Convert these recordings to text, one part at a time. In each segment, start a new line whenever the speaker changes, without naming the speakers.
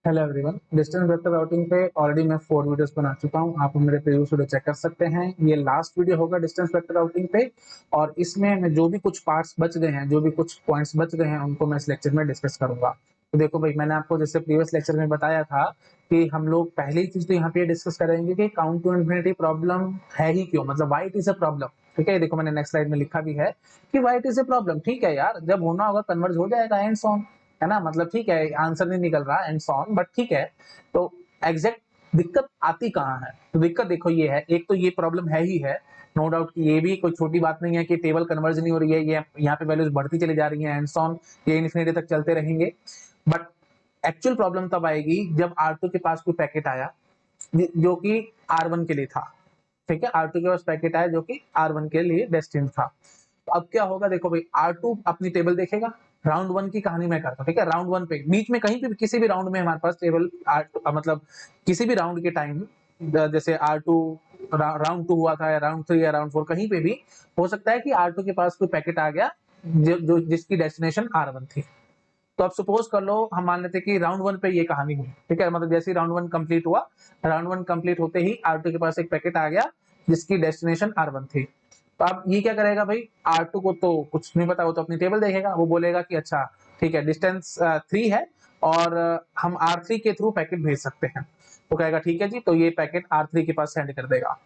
Hello everyone, distance vector routing पे already मैं 4 videos बना चुका हूँ। आप मेरे प्रीवियस वीडियो चेक कर सकते हैं। ये लास्ट वीडियो होगा डिस्टेंस वेक्टर राउटिंग पे, और इसमें मैं जो भी कुछ पार्ट्स बच गए हैं, जो भी कुछ पॉइंट्स बच गए हैं, उनको मैं इस लेक्चर में डिस्कस करूंगा। तो देखो भाई, मैंने आपको जैसे प्रीवियस लेक्चर में बताया था कि हम लोग पहली चीज तो यहाँ पे डिस्कस करेंगे कि काउंट टू इन्फिनिटी प्रॉब्लम है ही क्यों, मतलब why it is a problem. ठीक है, देखो मैंने नेक्स्ट स्लाइड में लिखा भी है कि why it is a problem. ठीक है यार, जब होना होगा कन्वर्ज हो जाएगा एंड सो ऑन, है ना। मतलब ठीक है, आंसर नहीं निकल रहा एंड सो ऑन, बट ठीक है। तो एग्जैक्ट दिक्कत आती कहाँ है? तो दिक्कत देखो ये है, एक तो ये प्रॉब्लम है ही है, नो डाउट कि ये भी कोई छोटी बात नहीं है कि टेबल कन्वर्ज नहीं हो रही है, ये यहाँ पे वैल्यूज बढ़ती चली जा रही है एंड सो ऑन, ये इन्फिनिटी तक चलते रहेंगे। बट एक्चुअल प्रॉब्लम तब आएगी जब R2 के पास कोई पैकेट आया जो कि R1 के लिए था। ठीक है, R2 के पास पैकेट आया जो कि R1 के लिए डेस्टिन्ड था। तो अब क्या होगा, देखो भाई, R2 अपनी टेबल देखेगा। राउंड वन की कहानी मैं करता हूँ। ठीक है, राउंड वन पे बीच में कहीं पे भी किसी भी राउंड में हमारे पास टेबल मतलब किसी भी राउंड के टाइम, जैसे R2 राउंड 2 हुआ था या राउंड 3 या राउंड 4, कहीं पे भी हो सकता है कि R2 के पास कोई पैकेट आ गया जो जिसकी डेस्टिनेशन R1 थी। तो अब सपोज कर लो, हम मान लेते कि राउंड वन पे ये कहानी हुई। ठीक है, मतलब जैसे ही राउंड वन कंप्लीट हुआ, राउंड वन कंप्लीट होते ही R2 के पास एक पैकेट आ गया जिसकी डेस्टिनेशन R1 थी। तो अब ये क्या करेगा भाई, R2 को तो कुछ नहीं पता, वो तो अपनी टेबल देखेगा। वो बोलेगा कि अच्छा ठीक है, डिस्टेंस 3 है और हम R3 के थ्रू पैकेट भेज सकते हैं। तो कहेगा ठीक है जी, तो ये पैकेट R3 के पास सेंड कर देगा।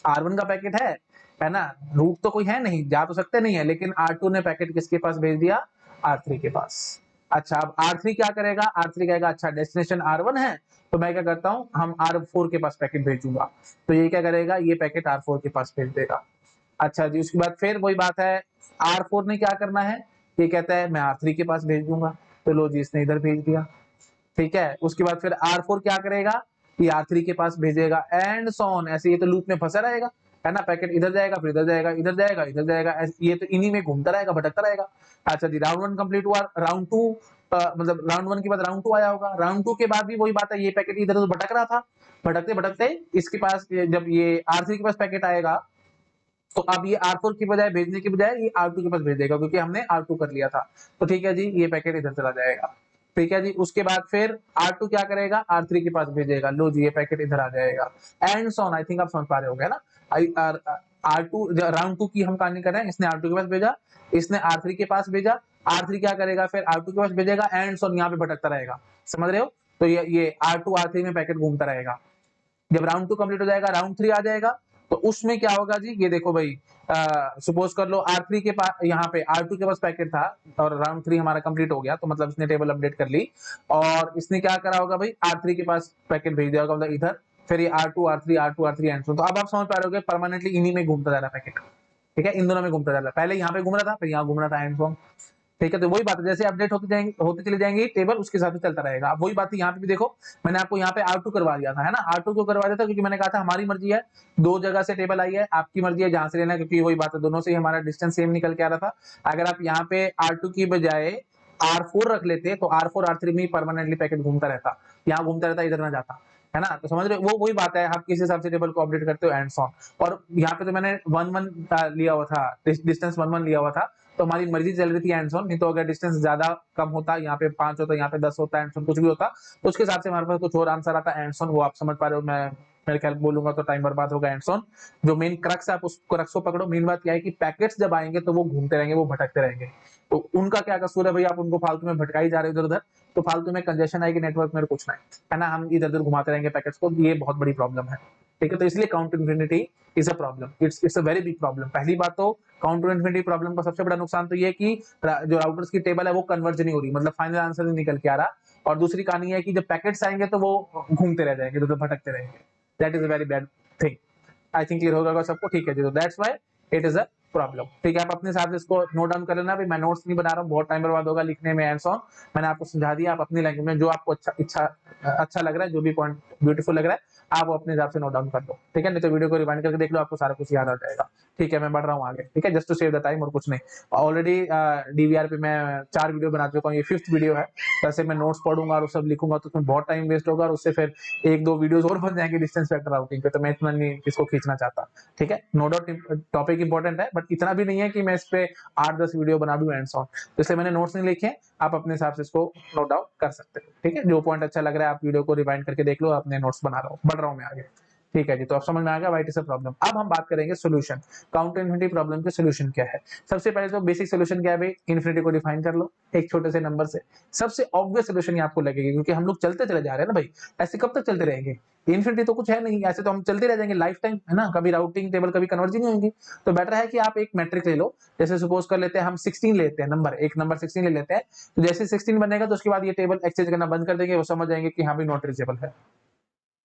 R1 का पैकेट है ना, रूट तो कोई है नहीं, जा तो सकते नहीं है, लेकिन R2 ने पैकेट किसके पास भेज दिया? R3 के पास। अच्छा, अब R3 क्या करेगा? R3 कहेगा अच्छा डेस्टिनेशन R1 है, तो मैं क्या करता हूँ, हम R4 के पास पैकेट भेजूंगा। तो ये क्या करेगा, ये पैकेट R4 के पास भेज देगा। अच्छा जी, उसके बाद फिर वही बात है, R4 ने क्या करना है, ये कहता है मैं R3 के पास भेज दूंगा। तो लो जी, इसने इधर भेज दिया। ठीक है, उसके बाद फिर R4 क्या करेगा, ये R3 के पास भेजेगा एंड सो ऑन। ऐसे ये तो लूप में फंसा रहेगा, है ना। पैकेट इधर जाएगा, फिर इधर जाएगा, इधर जाएगा, इधर जाएगा, ये तो इन्हीं में घूमता रहेगा, भटकता रहेगा। अच्छा जी, राउंड वन कंप्लीट हुआ। राउंड टू, मतलब राउंड वन के बाद राउंड टू आया होगा। राउंड टू के बाद भी वही बात है, ये पैकेट इधर उधर भटक रहा था। भटकते भटकते इसके पास, जब ये R3 के पास पैकेट आएगा, तो अब ये R4 की बजाय भेजने की बजाय ये R2 के पास भेज देगा, क्योंकि हमने R2 कर लिया था। तो ठीक है जी, ये पैकेट इधर चला जाएगा। ठीक है जी, उसके बाद फिर R2 क्या करेगा, R3 के पास भेजेगा। लो जी, ये पैकेट इधर आ जाएगा and so on. I think आप समझ पा रहे हो ना। R2 राउंड 2 की हम कहानी कर रहे हैं, इसने R2 के पास भेजा, इसने R3 के पास भेजा। R3 क्या करेगा, फिर R2 के पास भेजेगा एंड सो ऑन, यहाँ पे भटकता रहेगा। समझ रहे हो? तो ये R2 R3 में पैकेट घूमता रहेगा। जब राउंड 2 कंप्लीट हो जाएगा, राउंड 3 आ जाएगा, तो उसमें क्या होगा जी, ये देखो भाई, सपोज कर लो R3 के पास, यहाँ पे R2 के पास पैकेट था और राउंड 3 हमारा कंप्लीट हो गया, तो मतलब इसने टेबल अपडेट कर ली और इसने क्या करा होगा भाई, R3 के पास पैकेट भेज दिया होगा, मतलब इधर। फिर ये R2 R3 एंड सो। तो अब आप समझ पा रहे हो, परमानेंटली इन्हीं में घूमता जा रहा है पैकेट। ठीक है, इन दोनों में घूमता जा रहा है, पहले यहाँ पे घूम रहा था, फिर यहाँ घूम रहा था एंड सो। ठीक है, तो वही बात है, जैसे अपडेट होते जाएंगे, होते चले जाएंगे टेबल, उसके हिसाब से चलता रहेगा। अब वही बात है यहाँ पे भी देखो, मैंने आपको यहाँ पे R2 करवा दिया था, है ना। R2 क्यों करवा दिया था? क्योंकि मैंने कहा था हमारी मर्जी है, दो जगह से टेबल आई है, आपकी मर्जी है जहां से लेना है, क्योंकि वही बात है, दोनों से ही हमारा डिस्टेंस सेम निकल के आ रहा था। अगर आप यहाँ पे R2 की बजाय R4 रख लेते तो R4 R3 में परमानेंटली पैकेट घूमता रहता, यहाँ घूमता रहता, इधर ना जाता, है ना। तो समझ रहे हो, वो वही बात है, आप किस हिसाब से टेबल को अपडेट करते हो एंड सो ऑन। और यहाँ पे तो मैंने 1 1 लिया हुआ था, डिस्टेंस 1 1 लिया हुआ था, तो हमारी मर्जी चल रही थी एंड सो ऑन। नहीं तो अगर डिस्टेंस ज्यादा कम होता, यहाँ पे 5 होता, यहाँ पे 10 होता, एंड सो ऑन कुछ भी होता, तो उसके हिसाब से हमारे पास कुछ और आंसर आता एंड सो ऑन। वो आप समझ पा रहे हो, मैं मेरे ख्याल बोलूंगा तो टाइम बर्बाद होगा एंड सो ऑन। जो मेन क्रक्स है, आप उस क्रक्स को पकड़ो। मेन बात क्या है कि पैकेट्स जब आएंगे तो वो घूमते रहेंगे, वो भटकते रहेंगे। तो उनका क्या कसूर है भाई, आप उनको फालतू में भटकाई जा रहे हो इधर उधर, तो फालतू में कंजेशन आएगी नेटवर्क में, कुछ नहीं, है ना। हम इधर उधर घुमाते रहेंगे पैकेट्स को, ये बहुत बड़ी प्रॉब्लम है। ठीक है, तो इसलिए count infinity is a problem, it's a very big problem. पहली बात तो काउंट टू इन्फिनिटी प्रॉब्लम का सबसे बड़ा नुकसान तो ये है कि जो राउटर्स की टेबल है वो कन्वर्ज नहीं हो रही, मतलब फाइनल आंसर नहीं निकल के आ रहा। और दूसरी कहानी है कि जब पैकेट्स आएंगे तो वो घूमते रह जाएंगे, तो भटकते रहेंगे। That is a very bad thing. I think clear होगा सबको। ठीक है जी, तो that's why it is a problem. ठीक है, आप अपने हिसाब से इसको नोट डाउन कर लेना। भाई मैं नोट्स नहीं बना रहा हूँ, बहुत टाइम बर्बाद होगा लिखने में एंड सो ऑन। मैंने आपको समझा दिया, आप अपनी लैंग्वेज में जो आपको अच्छा लग रहा है, जो भी पॉइंट ब्यूटीफुल लग रहा है, आप अपने हिसाब से नोट डाउन कर लो। ठीक है, नहीं तो वीडियो को रिवाइंड करके देख लो, आपको सारा कुछ याद आ जाएगा। ठीक है, मैं बढ़ रहा हूँ आगे। ठीक है, just to save the time और कुछ नहीं। ऑलरेडी डीवीआर पे मैं 4 वीडियो बना चुका हूँ, ये 5th वीडियो है। वैसे मैं नोट्स पढ़ूंगा और सब लिखूंगा तो उसमें बहुत टाइम वेस्ट होगा, और उससे फिर 1 2 वीडियोस और बन जाएंगे डिस्टेंस वेक्टर राउटिंग पे, तो मैं इतना नहीं इसको खींचना चाहता। ठीक है, नो डाउट टॉपिक इंपॉर्टेंट है, बट इतना भी नहीं है कि मैं इस पे 8-10 वीडियो बना दूं एंड ऑन, तो इसलिए मैंने नोट्स नहीं लिखे, आप अपने हिसाब से इसको नोट डाउन कर सकते हो, ठीक है। जो पॉइंट अच्छा लग रहा है आप वीडियो को रिवाइंड करके देख लो, अपने नोट्स बना रहा हूँ, बढ़ रहा हूँ मैं आगे, ठीक है जी। तो अब समझ में आ गया व्हाट इज अ प्रॉब्लम। अब हम बात करेंगे सॉल्यूशन, काउंटर इन्फिनिटी प्रॉब्लम के सॉल्यूशन क्या है। सबसे पहले तो बेसिक सॉल्यूशन क्या है भाई, इन्फिनिटी को डिफाइन कर लो एक छोटे से नंबर से। सबसे ऑब्वियस सॉल्यूशन ये आपको लगेगा, क्योंकि हम लोग चलते चले जा रहे हैं ना भाई, ऐसे कब तक चलते रहेंगे, इन्फिनिटी तो कुछ है नहीं, ऐसे तो हम चलते रह जाएंगे लाइफ टाइम, है ना, कभी राउटिंग टेबल कभी कन्वर्जिंग नहीं होंगी। तो बेटर है कि आप एक मैट्रिक ले लो, जैसे सपोज कर लेते हैं हम 16 लेते हैं, नंबर एक नंबर 16 ले लेते हैं, तो जैसे 16 बनेगा तो उसके बाद ये टेबल एक्सचेंज करना बंद कर देंगे, वो समझ जाएंगे कि हाँ भी नॉट रीचेबल है,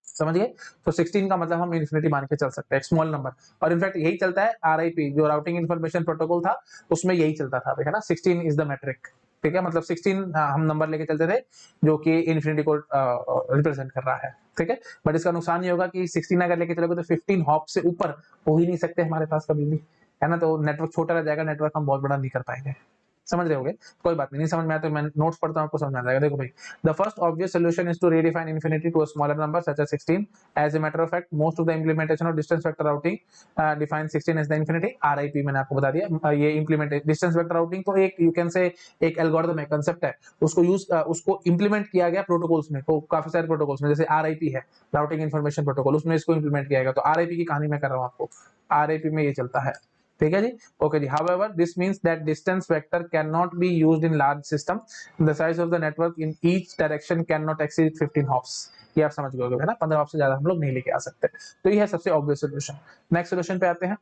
समझ गए। तो 16 का मतलब हम इन्फिनिटी मान के चल सकते हैं, एक स्मॉल नंबर। और इनफैक्ट यही चलता है आरआईपी जो राउटिंग इन्फॉर्मेशन प्रोटोकॉल था, उसमें यही चलता था, है ना, 16 इज द मैट्रिक, ठीक है। मतलब 16 हम नंबर लेके चलते थे जो कि इन्फिनिटी को रिप्रेजेंट कर रहा है, ठीक है। बट इसका नुकसान ये होगा कि 16 अगर लेके चलोगे तो 15 हॉप से ऊपर हो ही नहीं सकते हमारे पास कभी भी, है ना, तो नेटवर्क छोटा रह जाएगा, नेटवर्क हम बहुत बड़ा नहीं कर पाएंगे, समझ रहे होगे। कोई बात नहीं समझ में आया तो मैं नोट्स पढ़ता हूं, आपको समझ में आ जाएगा। देखो भाई, the first obvious solution is to redefine infinity to a smaller number such as 16। As a matter of fact most of the implementation of distance vector routing define 16 as the infinity. RIP मैंने आपको बता दिया, ये implement distance vector routing तो एक you can say एक algorithm है, concept है, उसको उसको इंप्लीमेंट किया गया प्रोटोकॉल्स में, तो काफी सारे प्रोटोकॉल्स में, जैसे आरआईपी है राउटिंग इन्फॉर्मेशन प्रोटोकॉल, उसमें इसको इंप्लीमेंट किया गया। तो आरआईपी की कहानी मैं कर रहा हूँ आपको, आरआईपी में ये चलता है, ठीक है जी। ओके जी, however this means that distance vector cannot be used in large system, the size of the network in each direction cannot exceed 15 hops। ये आप समझ गए होंगे, है ना, 15 हॉप से ज्यादा हम लोग नहीं लेके आ सकते। तो ये है सबसे ऑब्वियस सॉल्यूशन। नेक्स्ट सॉल्यूशन पे आते हैं।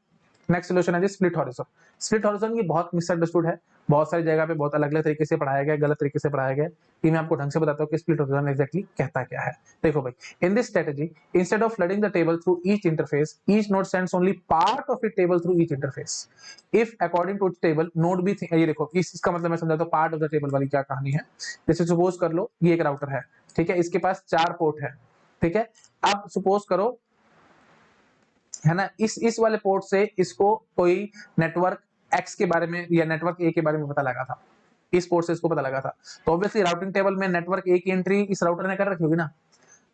नेक्स्ट सॉल्यूशन है जी स्प्लिट हॉरिजॉन। स्प्लिट हॉरिजॉन ये बहुत मिसअंडरस्टूड है, बहुत सारी जगह पे बहुत अलग अलग तरीके से पढ़ाया गया, गलत तरीके से पढ़ाया गया। ये मैं आपको ढंग से बताता हूँ कि स्प्लिट हॉरिजॉन एग्जैक्टली कहता क्या है। देखो भाई, in this strategy instead of flooding the table through each interface, each node sends only part of it table through each interface. If according to table node भी, ये देखो इसका मतलब मैं समझाता हूँ पार्ट ऑफ द टेबल वाली क्या कहानी है। जैसे सपोज कर लो ये एक राउटर है, ठीक है, इसके पास 4 पोर्ट है, ठीक है। अब सपोज करो, है ना, इस वाले पोर्ट से इसको कोई नेटवर्क एक्स के बारे में या नेटवर्क ए के बारे में पता लगा था, इस पोर्ट से इसको पता लगा था, तो ऑब्वियसली राउटिंग टेबल में नेटवर्क ए की एंट्री इस राउटर ने कर रखी होगी ना।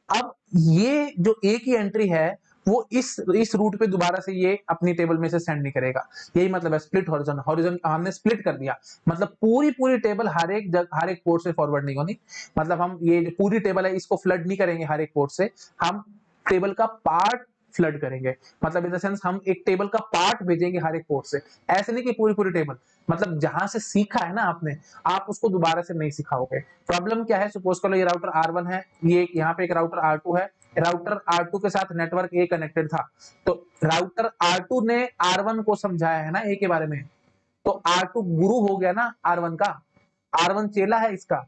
अब ये जो ए की एंट्री है वो इस रूट पे दोबारा से ये अपनी टेबल में से सेंड नहीं करेगा, यही मतलब है स्प्लिट हॉरिजॉन। हॉरिजॉन हमने स्प्लिट कर दिया, मतलब पूरी पूरी टेबल हर एक पोर्ट से फॉरवर्ड नहीं होनी, मतलब हम ये जो पूरी टेबल है इसको फ्लड नहीं करेंगे हर एक पोर्ट से, हम टेबल का पार्ट फ्लड करेंगे, मतलब इन द सेंस हम एक टेबल का पार्ट भेजेंगे हर एक पोर्ट से, ऐसे नहीं कि पूरी पूरी टेबल, मतलब जहां से सीखा है ना आपने, आप उसको दोबारा से नहीं सिखाओगे। प्रॉब्लम क्या है, सपोज कर लो ये राउटर R1 है, ये यहाँ पे एक राउटर R2 है, राउटर R2 के साथ नेटवर्क ए कनेक्टेड था, तो राउटर R2 ने R1 को समझाया है ना ए के बारे में, तो R2 गुरु हो गया ना R1 का, R1 चेला है इसका,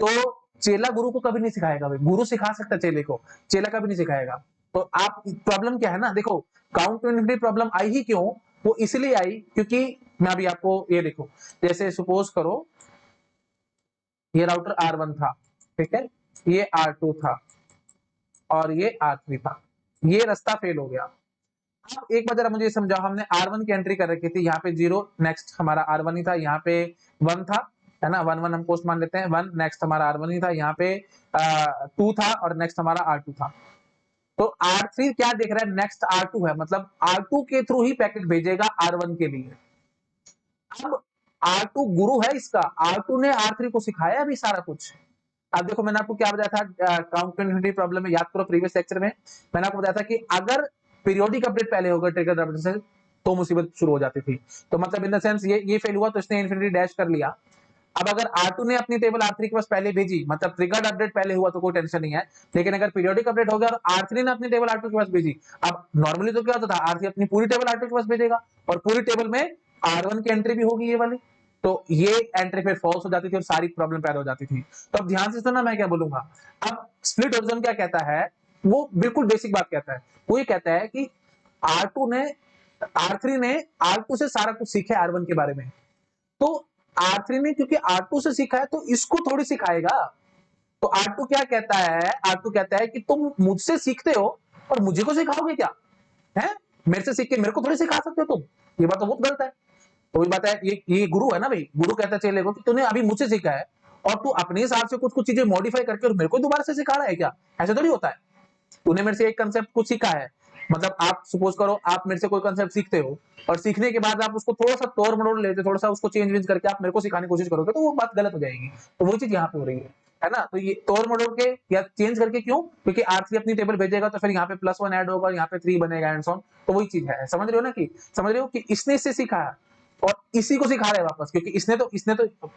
तो चेला गुरु को कभी नहीं सिखाएगा भाई, गुरु सिखा सकता चेले को, चेला कभी नहीं सिखाएगा। तो आप प्रॉब्लम क्या है ना, देखो काउंट टू इन्फिनिटी प्रॉब्लम आई ही क्यों, वो इसलिए आई क्योंकि मैं अभी आपको ये देखो, जैसे सपोज करो ये राउटर R1 था, ठीक है, ये R2 था और ये R3 था, ये रास्ता फेल हो गया। अब एक बार जरा मुझे समझाओ, हमने R1 की एंट्री कर रखी थी, यहाँ पे 0, नेक्स्ट हमारा R1 ही था, यहाँ पे 1 था, है ना, 1 1 हम पोस्ट मान लेते हैं, 1 नेक्स्ट हमारा R1 ही था, यहाँ पे 2 था और नेक्स्ट हमारा R2 था। तो R3 क्या देख रहा है, नेक्स्ट R2 है, मतलब R2 के थ्रू ही पैकेट भेजेगा R1 के लिए। अब R2 गुरु है इसका, R2 ने R3 को सिखाया अभी सारा कुछ। अब देखो मैंने आपको क्या बताया था काउंट टू इन्फिनिटी प्रॉब्लम में, याद करो प्रीवियस लेक्चर में मैंने आपको बताया था कि अगर पीरियोडिक अपडेट पहले होगा ट्रिगर अपडेट से तो मुसीबत शुरू हो जाती थी। तो मतलब इन द सेंस ये फेल हुआ तो इसने इन्फिनिटी डैश कर लिया। अब अगर R2 ने अपनी टेबल R3 के पास पहले भेजी, मतलब ट्रिगर्ड अपडेट पहले हुआ तो कोई टेंशन नहीं है, लेकिन अगर पीरियोडिक अपडेट हो गया और R3 ने अपनी टेबल R2 के पास भेजी, अब नॉर्मली तो क्या होता था, R3 अपनी पूरी टेबल R2 के पास भेजेगा और पूरी टेबल में R1 की एंट्री भी होगी ये वाली, तो ये एंट्री फिर फॉल्स हो जाती थी और सारी प्रॉब्लम पैदा हो जाती थी। तो अब ध्यान से सुनना मैं क्या बोलूंगा। अब स्प्लिट हॉरिजॉन क्या कहता है, वो बिल्कुल बेसिक बात कहता है, वो ये कहता है कि R3 ने R2 से सारा कुछ सीखा है R1 के बारे में, तो R3 ने क्योंकि R2 से सीखा है तो इसको थोड़ी सिखाएगा। तो R2 क्या कहता है, R2 कहता है कि तुम मुझसे सीखते हो और मुझे को सिखाओगे क्या, है मेरे से सीख के मेरे को थोड़ी सिखा सकते हो तुम, ये बात तो बहुत गलत है। तो वही बात है, ये गुरु है ना भाई, गुरु कहता है चेले को कि तूने अभी मुझसे सीखा है और तू अपने हिसाब से कुछ कुछ चीजें मॉडिफाई करके और मेरे को दोबारा से सिखा रहा है क्या, ऐसे थोड़ी होता है। तूने मेरे से एक कंसेप्ट कुछ सीखा है, मतलब आप सपोज करो आप मेरे से कोई कंसेप्ट सीखते हो और सीखने के बाद आप उसको थोड़ा सा तोड़ मरोड़ लेते, थोड़ा सा उसको चेंज वेंज करके आप मेरे को सिखाने की कोशिश करोगे तो वो बात गलत हो जाएगी। तो वो चीज यहाँ पे हो रही है ना। तो ये तोड़ मरोड़ के या चेंज करके क्यों, क्योंकि R3 अपनी टेबल भेजेगा तो फिर यहाँ पे +1 ऐड होगा, यहाँ पे 3 बनेगा एंड सो ऑन। तो वही चीज है, समझ रहे हो ना, कि समझ रहे हो कि इसने इससे सीखा और इसी को सिखा रहा है वापस, क्योंकि इसने तो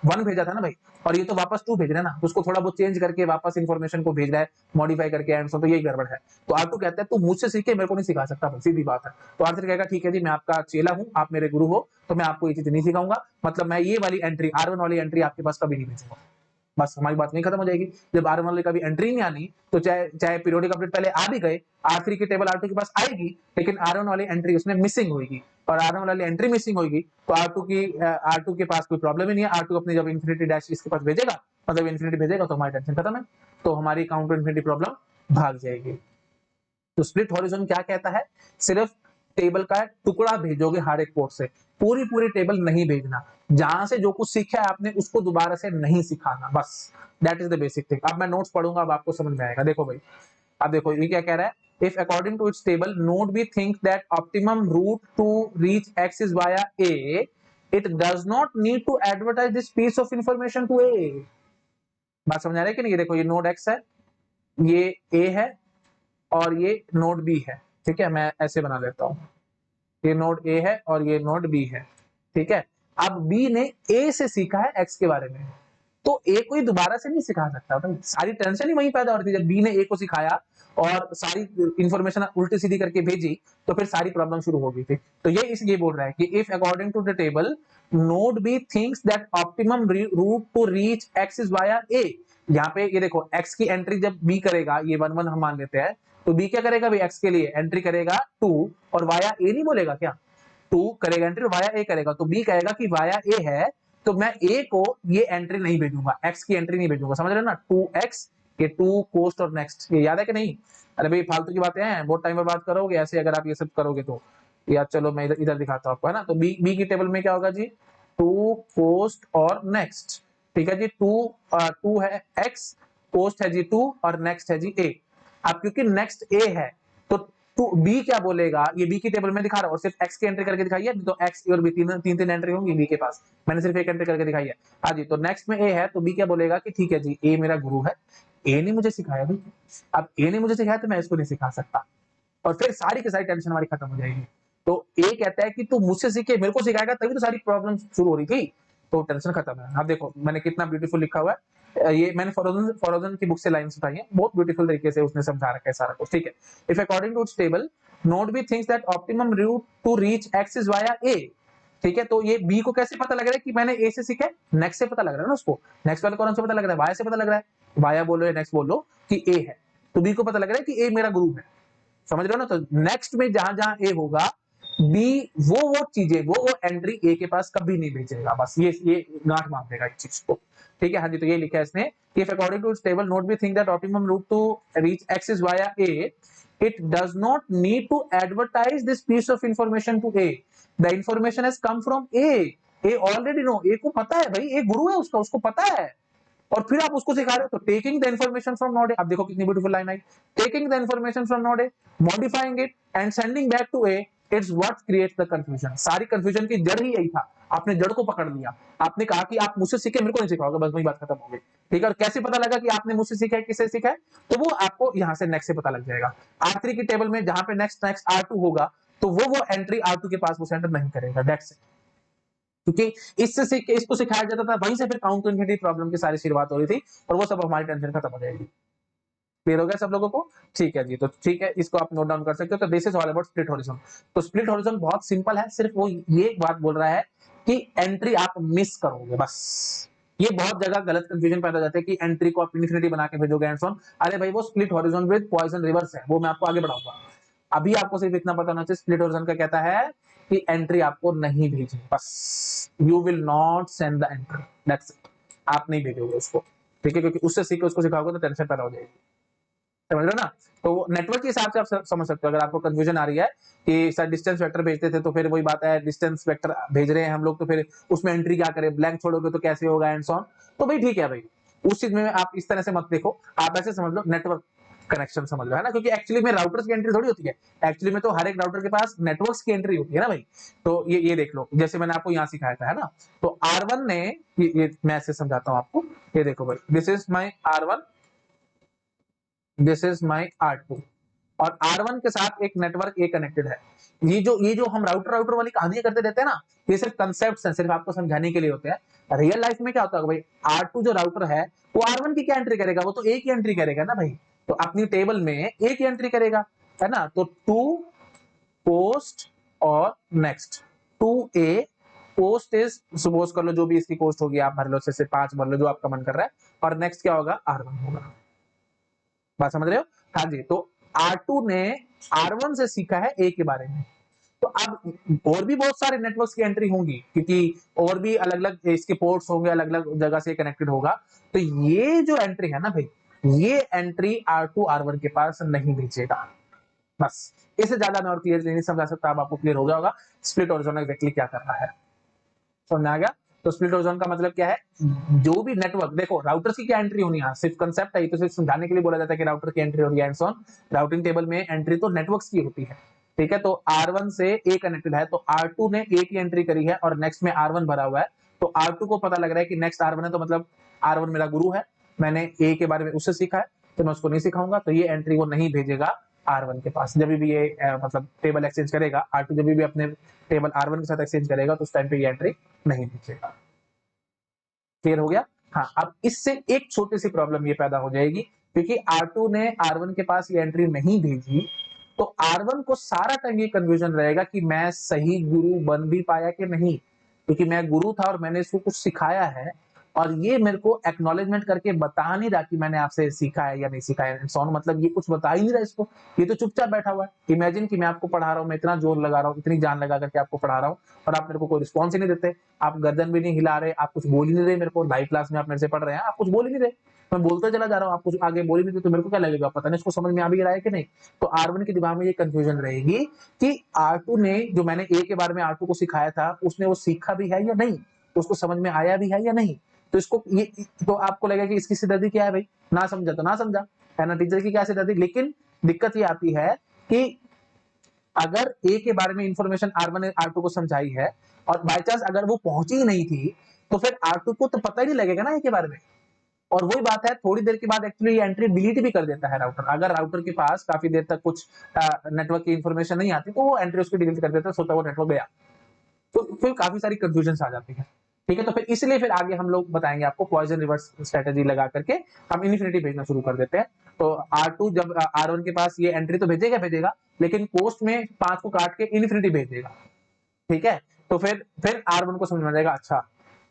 1 भेजा था ना भाई, और ये तो वापस 2 भेज रहा है ना, तो उसको थोड़ा बहुत चेंज करके वापस इन्फॉर्मेशन को भेज रहा है मॉडिफाई करके एंड सो, तो यही गड़बड़ है। तो R2 कहता है तू मुझसे सीखे, मेरे को नहीं सिखा सकता भाई, सीधी बात है। तो R3 कहेगा ठीक है जी, मैं आपका चेला हूं, आप मेरे गुरु हो, तो मैं आपको ये चीज नहीं सिखाऊंगा, मतलब मैं ये वाली एंट्री R1 वाली एंट्री आपके पास कभी नहीं भेजूंगा। बस हमारी बात नहीं खत्म हो जाएगी। जब R1 वाले का भी एंट्री नहीं आनी, तो चाहे चाहे पीरियोडिक अपडेट पहले आ भी गए, R3 की टेबल R2 के पास आएगी, लेकिन R1 वाली एंट्री उसमें मिसिंग होगी, और R1 वाली एंट्री मिसिंग होगी तो R2 के पास कोई प्रॉब्लम ही नहीं है। R2 अपनी जब इन्फिनिटी डैश इसके पास भेजेगा, मतलब इन्फिनिटी भेजेगा, तो हमारी टेंशन खत्म है, तो हमारी काउंटर इन्फिनिटी प्रॉब्लम भाग जाएगी। तो स्प्लिट हॉरिजॉन क्या कहता है, सिर्फ टेबल का टुकड़ा भेजोगे हर एक पोर्ट से, पूरी पूरी टेबल नहीं भेजना, जहां से जो कुछ सीखा है आपने उसको दोबारा से नहीं सिखाना, बस that is the basic thing. अब मैं नोट्स पढ़ूंगा, अब आपको समझ में आएगा। देखो भाई, अब देखो ये क्या कह रहा है, if according to its table node B thinks that optimum route to reach X is via A, it does not need to advertise this piece of information to A। बात समझ आ रही है कि नहीं। ये देखो, ये नोड X है, ये A है, और ये नोड बी है, ठीक है, मैं ऐसे बना लेता हूं, ये नोड ए है और ये नोड बी है, ठीक है। अब बी ने ए से सीखा है एक्स के बारे में, तो ए को ही दोबारा से नहीं सिखा सकता भाई, सारी टेंशन ही वहीं पैदा होती है। जब बी ने ए को सिखाया और सारी इंफॉर्मेशन उल्टी सीधी करके भेजी, तो फिर सारी प्रॉब्लम शुरू हो गई थी। तो ये इसलिए बोल रहा है कि if according to the table node B thinks that optimum route to reach X is via A. यहाँ पे ये देखो, एक्स की एंट्री जब बी करेगा, ये 1 1 हम मान लेते हैं, तो बी क्या करेगा भाई, एक्स के लिए एंट्री करेगा 2, और वाया ए नहीं बोलेगा क्या, 2 करेगा एंट्री, वाया ए करेगा, तो बी कहेगा कि वाया ए है, तो मैं ए को ये एंट्री नहीं भेजूंगा, एक्स की एंट्री नहीं भेजूंगा, समझ रहे हो ना। 2x, ये 2 पोस्ट और नेक्स्ट, ये याद है कि नहीं। अरे भाई फालतू की बातें हैं, बहुत टाइम पर बात करोगे ऐसे, अगर आप ये सब करोगे तो यार। चलो मैं इधर इधर दिखाता हूं आपको, है ना। तो बी की टेबल में क्या होगा जी, 2 पोस्ट और नेक्स्ट, ठीक है जी। 2 है एक्स, पोस्ट है जी 2, और नेक्स्ट है जी ए। अब क्योंकि नेक्स्ट ए है, तो बी क्या बोलेगा, ये बी की टेबल में दिखा रहा हूं, और सिर्फ एक्स की एंट्री करके दिखाई है, तो एक्स और बी तीन तीन एंट्री होंगी बी के पास, मैंने सिर्फ एक एंट्री करके दिखाई है। हाँ जी, तो नेक्स्ट में ए है, तो बी क्या बोलेगा कि ठीक है जी, ए मेरा गुरु है, ए ने मुझे सिखाया भाई, अब ए ने मुझे सिखाया तो मैं इसको नहीं सिखा सकता, और फिर सारी की सारी टेंशन हमारी खत्म हो जाएगी। तो ए कहता है कि तू मुझसे सीखे, मेरे को सिखाएगा, तभी तो सारी प्रॉब्लम शुरू हो रही थी, तो टेंशन खत्म है। अब देखो मैंने कितना ब्यूटीफुल लिखा हुआ है, ये मैंने फॉरोजन की बुक से लाइंस उठाई है, बहुत ब्यूटीफुल तरीके से उसने समझा रखा है सारा कुछ, ठीक है। If according to its table node B thinks that optimum route to reach X is via A, ठीक है। तो ये बी को कैसे पता लग रहा है कि मैंने ए से सीखा है, नेक्स्ट से पता लग रहा है ना उसको, नेक्स्ट वाले कॉलम से पता लग रहा है, वाया से पता लग रहा है, वाया बोलो या नेक्स्ट बोलो कि ए है, तो बी को पता लग रहा है कि ए मेरा गुरु है, समझ रहे हो ना। तो नेक्स्ट में जहां जहां ए होगा, बी वो चीजें वो एंट्री ए के पास कभी नहीं भेजेगा, बस ये गांठ मार देगा इस चीज को, ठीक है। हाँ जी, तो ये लिखा है इसने कि if according to its table node we think that optimum route to reach x is via a, it does not need to advertise this piece of information to a, the information has come from a already know, a को पता है भाई, ए गुरु है उसका, उसको पता है, और फिर आप उसको सिखा रहे हो। तो taking the information from node A, अब देखो कितनी ब्यूटीफुल लाइन आई, taking the information from node A, modifying it and sending back to A, it's what creates the confusion. सारी कंफ्यूजन की जड़ ही यही था, आपने जड़ को पकड़ लिया, आपने कहा कि आप मुझसे सीखे, मेरे को नहीं सिखाओगे, बस वही बात खत्म हो गई, ठीक है। और कैसे पता लगा कि आपने मुझसे सीखा है, किससे सीखा है, तो वो आपको यहाँ से नेक्स्ट से पता लग जाएगा। R3 की टेबल में जहां पे नेक्स्ट नेक्स्ट R2 होगा, तो वो एंट्री R2 के पास वो सेंटर नहीं करेगा, दैट्स इट। क्योंकि इसको सिखाया जाता था, वहीं से फिर काउंट टू इन्फिनिटी प्रॉब्लम की सारी शुरुआत हो रही थी, और वो सब हमारी टेंशन खत्म हो जाएगी। क्लियर हो गया सब लोगों को, ठीक है जी। तो ठीक है, इसको आप नोट डाउन कर सकते हो। तो this is all about split horizon. तो स्प्लिट हॉरिजॉन बहुत सिंपल है, सिर्फ वो ये बात बोल रहा है कि एंट्री आप मिस करोगे, बस। ये बहुत जगह गलत कंफ्यूजन पैदा हो जाता है कि एंट्री को आप इन्फिनिटी बना के भेजोगे एंड सो ऑन। अरे भाई वो split horizon with poison reverse है, वो मैं आपको आगे बढ़ाऊंगा। अभी आपको सिर्फ इतना पता होना चाहिए, स्प्लिट हॉरिजॉन का कहता है कि एंट्री आपको नहीं भेजनी, बस you will not send the entry, that's it. आप नहीं भेजोगे उसको, ठीक है, क्योंकि उससे सीख के उसको सिखाओगे तो टेंशन पैदा हो जाएगी, समझ रहे हो ना। तो नेटवर्क के हिसाब से आप समझ सकते हो। अगर आपको कंफ्यूजन आ रही है कि सर डिस्टेंस वेक्टर भेजते थे, तो फिर वही बात है, डिस्टेंस वेक्टर भेज रहे हैं हम लोग, तो फिर उसमें एंट्री क्या करें, ब्लैंक छोड़ोगे तो कैसे होगा एंड सो ऑन। तो भाई ठीक है भाई, उस चीज में आप इस तरह से मत देखो, आप ऐसे समझ लो नेटवर्क कनेक्शन समझ लो, है ना, क्योंकि एक्चुअली में राउटर्स की एंट्री थोड़ी होती है, एक्चुअली में तो हर एक राउटर के पास नेटवर्क्स की एंट्री होती है ना भाई। तो ये देख लो, जैसे मैंने आपको यहाँ सिखाया था, है ना, तो R1 ने ये मैं ऐसे समझाता हूँ आपको, ये देखो भाई, this is my R1, this is my R2, और R1 के साथ एक नेटवर्क ए कनेक्टेड है। ये जो हम राउटर राउटर वाली कहानियां करते रहते हैं ना, ये सिर्फ कंसेप्ट है, सिर्फ आपको समझाने के लिए होते हैं। रियल लाइफ में क्या होता है भाई, R2 जो राउटर है वो R1 की क्या एंट्री करेगा, वो तो ए की एंट्री करेगा ना भाई, तो अपनी टेबल में ए की एंट्री करेगा, है ना, तो टू पोस्ट और next, to A post is suppose कर लो जो भी इसकी पोस्ट होगी आप भर लो, जैसे 5 भर लो जो आपका मन कर रहा है, और नेक्स्ट क्या होगा, R1 होगा। बात समझ रहे हो? हाँ जी, तो R2 ने R1 से सीखा है ए के बारे में। तो अब और भी बहुत सारे नेटवर्क्स की एंट्री होंगी, क्योंकि और भी अलग अलग इसके पोर्ट्स होंगे, अलग अलग जगह से कनेक्टेड होगा, तो ये जो एंट्री है ना भाई, ये एंट्री R2 R1 के पास नहीं भेजेगा। बस इससे ज्यादा मैं और क्लियर नहीं समझा सकता, अब आपको क्लियर हो गया होगा स्प्लिट हॉरिजॉन एग्जैक्टली क्या कर रहा है, समझ में आ गया? तो स्प्लिट हॉरिजॉन का मतलब क्या है, जो भी नेटवर्क, देखो राउटर्स की क्या एंट्री होनी है, सिर्फ कंसेप्ट है, तो सिर्फ समझाने के लिए बोला जाता है कि राउटर की एंट्री हो रही है and so on. Routing table में एंट्री तो नेटवर्क्स की होती है, ठीक है, तो R1 से ए कनेक्टेड है, तो R2 ने ए की एंट्री करी है और नेक्स्ट में R1 भरा हुआ है, तो R2 को पता लग रहा है कि नेक्स्ट R1 है, तो मतलब R1 मेरा गुरु है, मैंने ए के बारे में उससे सीखा है, तो मैं उसको नहीं सिखाऊंगा, तो ये एंट्री वो नहीं भेजेगा R1 के पास। जब भी ये मतलब टेबल एक्सचेंज करेगा R2, जब भी अपने टेबल R1 के साथ एक्सचेंज करेगा, तो उस टाइम पे ये एंट्री नहीं भेजेगा। क्लियर हो गया? हाँ, अब इससे एक छोटी सी प्रॉब्लम ये पैदा हो जाएगी, क्योंकि R2 ने R1 के पास ये एंट्री नहीं भेजी, तो R1 को सारा टाइम ये कंफ्यूजन रहेगा कि मैं सही गुरु बन भी पाया कि नहीं, क्योंकि मैं गुरु था और मैंने इसको कुछ सिखाया है, और ये मेरे को एक्नॉलेजमेंट करके बता नहीं रहा कि मैंने आपसे सीखा है या नहीं सीखा है, सॉन मतलब ये कुछ बता ही नहीं रहा इसको, ये तो चुपचाप बैठा हुआ है। इमेजिन कि मैं आपको पढ़ा रहा हूँ, मैं इतना जोर लगा रहा हूँ, इतनी जान लगा करके आपको पढ़ा रहा हूँ, और आप मेरे को कोई रिस्पॉन्स ही नहीं देते, आप गर्दन भी नहीं हिला रहे, आप कुछ बोल ही नहीं रहे मेरे को, लाइव क्लास में आप मेरे से पढ़ रहे हैं, आप कुछ बोल ही नहीं रहे, मैं बोलता चला जा रहा हूँ, आप कुछ आगे बोल ही नहीं रहे, तो मेरे को क्या लगेगा, पता नहीं इसको समझ में आ भी रहा है कि नहीं। तो R1 के दिमाग में ये कंफ्यूजन रहेगी कि R2 ने जो मैंने ए के बारे में R2 को सिखाया था, उसने वो सीखा भी है या नहीं, उसको समझ में आया भी है या नहीं, तो इसको ये, तो आपको लगेगा कि इसकी सिरदर्दी क्या है भाई, ना समझा तो ना समझा, है ना, टीचर की क्या सिरदर्दी। लेकिन दिक्कत ये आती है कि अगर ए के बारे में इंफॉर्मेशन R1 ने R2 को समझाई है, और बाय चांस अगर वो पहुंची ही नहीं थी, तो फिर R2 को तो पता ही नहीं लगेगा ना ए के बारे में। और वही बात है, थोड़ी देर के बाद एक्चुअली ये एंट्री डिलीट भी कर देता है राउटर, अगर राउटर के पास काफी देर तक कुछ नेटवर्क की इंफॉर्मेशन नहीं आती, तो वो एंट्री उसकी डिलीट कर देता है, सोचा वो नेटवर्क गया, तो फिर काफी सारी कंफ्यूजन आ जाती है। ठीक है, तो फिर इसलिए फिर आगे हम लोग बताएंगे आपको पॉइजन रिवर्स स्ट्रेटेजी लगा करके हम इन्फिनिटी भेजना शुरू कर देते हैं। तो R2 जब R1 के पास ये एंट्री तो भेजेगा भेजेगा, लेकिन पोस्ट में 5 को काट के इन्फिनिटी भेज देगा, ठीक है, तो फिर R1 को समझ में आ जाएगा, अच्छा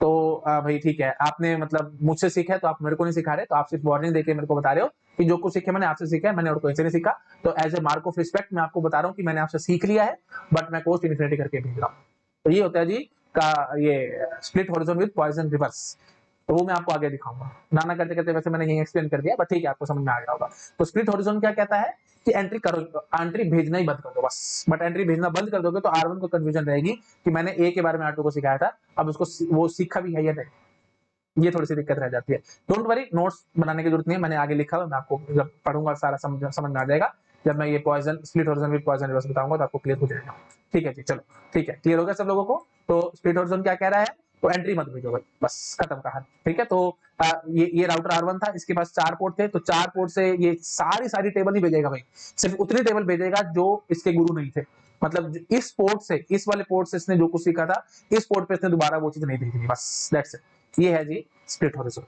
तो भाई ठीक है, आपने मतलब मुझसे सीखा है, तो आप मेरे को नहीं सिखा रहे, तो आप सिर्फ वार्निंग देके मेरे को बता रहे हो कि जो कुछ सीखे मैंने आपसे सीखा है, मैंने और कोई से नहीं सीखा, तो as a mark of respect मैं आपको बता रहा हूँ कि मैंने आपसे सीख लिया है, बट मैं पोस्ट इन्फिनिटी करके भेज रहा हूँ। तो ये होता है जी का ये split horizon with poison reverse, तो वो मैं आपको आगे दिखाऊंगा, ना करते करते वैसे मैंने यही एक्सप्लेन कर दिया, बट ठीक है, आपको समझ में आ गया होगा। तो स्प्लिट हॉरिजॉन क्या कहता है कि एंट्री करो, एंट्री भेजना ही बंद कर दो बस, बट एंट्री भेजना बंद कर दोगे तो R1 को कंफ्यूजन रहेगी कि मैंने ए के बारे में R2 को सिखाया था, अब उसको वो सीखा भी है या नहीं, ये थोड़ी सी दिक्कत रह जाती है। डोंट वरी, नोट्स बनाने की जरूरत नहीं है, मैंने आगे लिखा हुआ, मैं आपको जब पढ़ूंगा सारा समझ में आ जाएगा, जब मैं ये poison split horizon with poison reverse बताऊंगा तो आपको क्लियर हो जाएगा। ठीक है जी, चलो ठीक है, क्लियर हो गया सब लोगों को। तो स्प्लिट हॉरिजॉन क्या कह रहा है, तो एंट्री मत भेजो भाई, बस खत्म कहानी, ठीक है। तो ये राउटर R1 था, इसके पास 4 पोर्ट थे, तो 4 पोर्ट से ये सारी टेबल नहीं भेजेगा भाई, सिर्फ उतनी टेबल भेजेगा जो इसके गुरु नहीं थे, मतलब इस पोर्ट से, इस वाले पोर्ट से इसने जो कुछ सीखा था, इस पोर्ट पे इसने दोबारा वो चीज नहीं भेजी, बस दैट्स इट। ये है जी स्प्लिट हॉरिजॉन,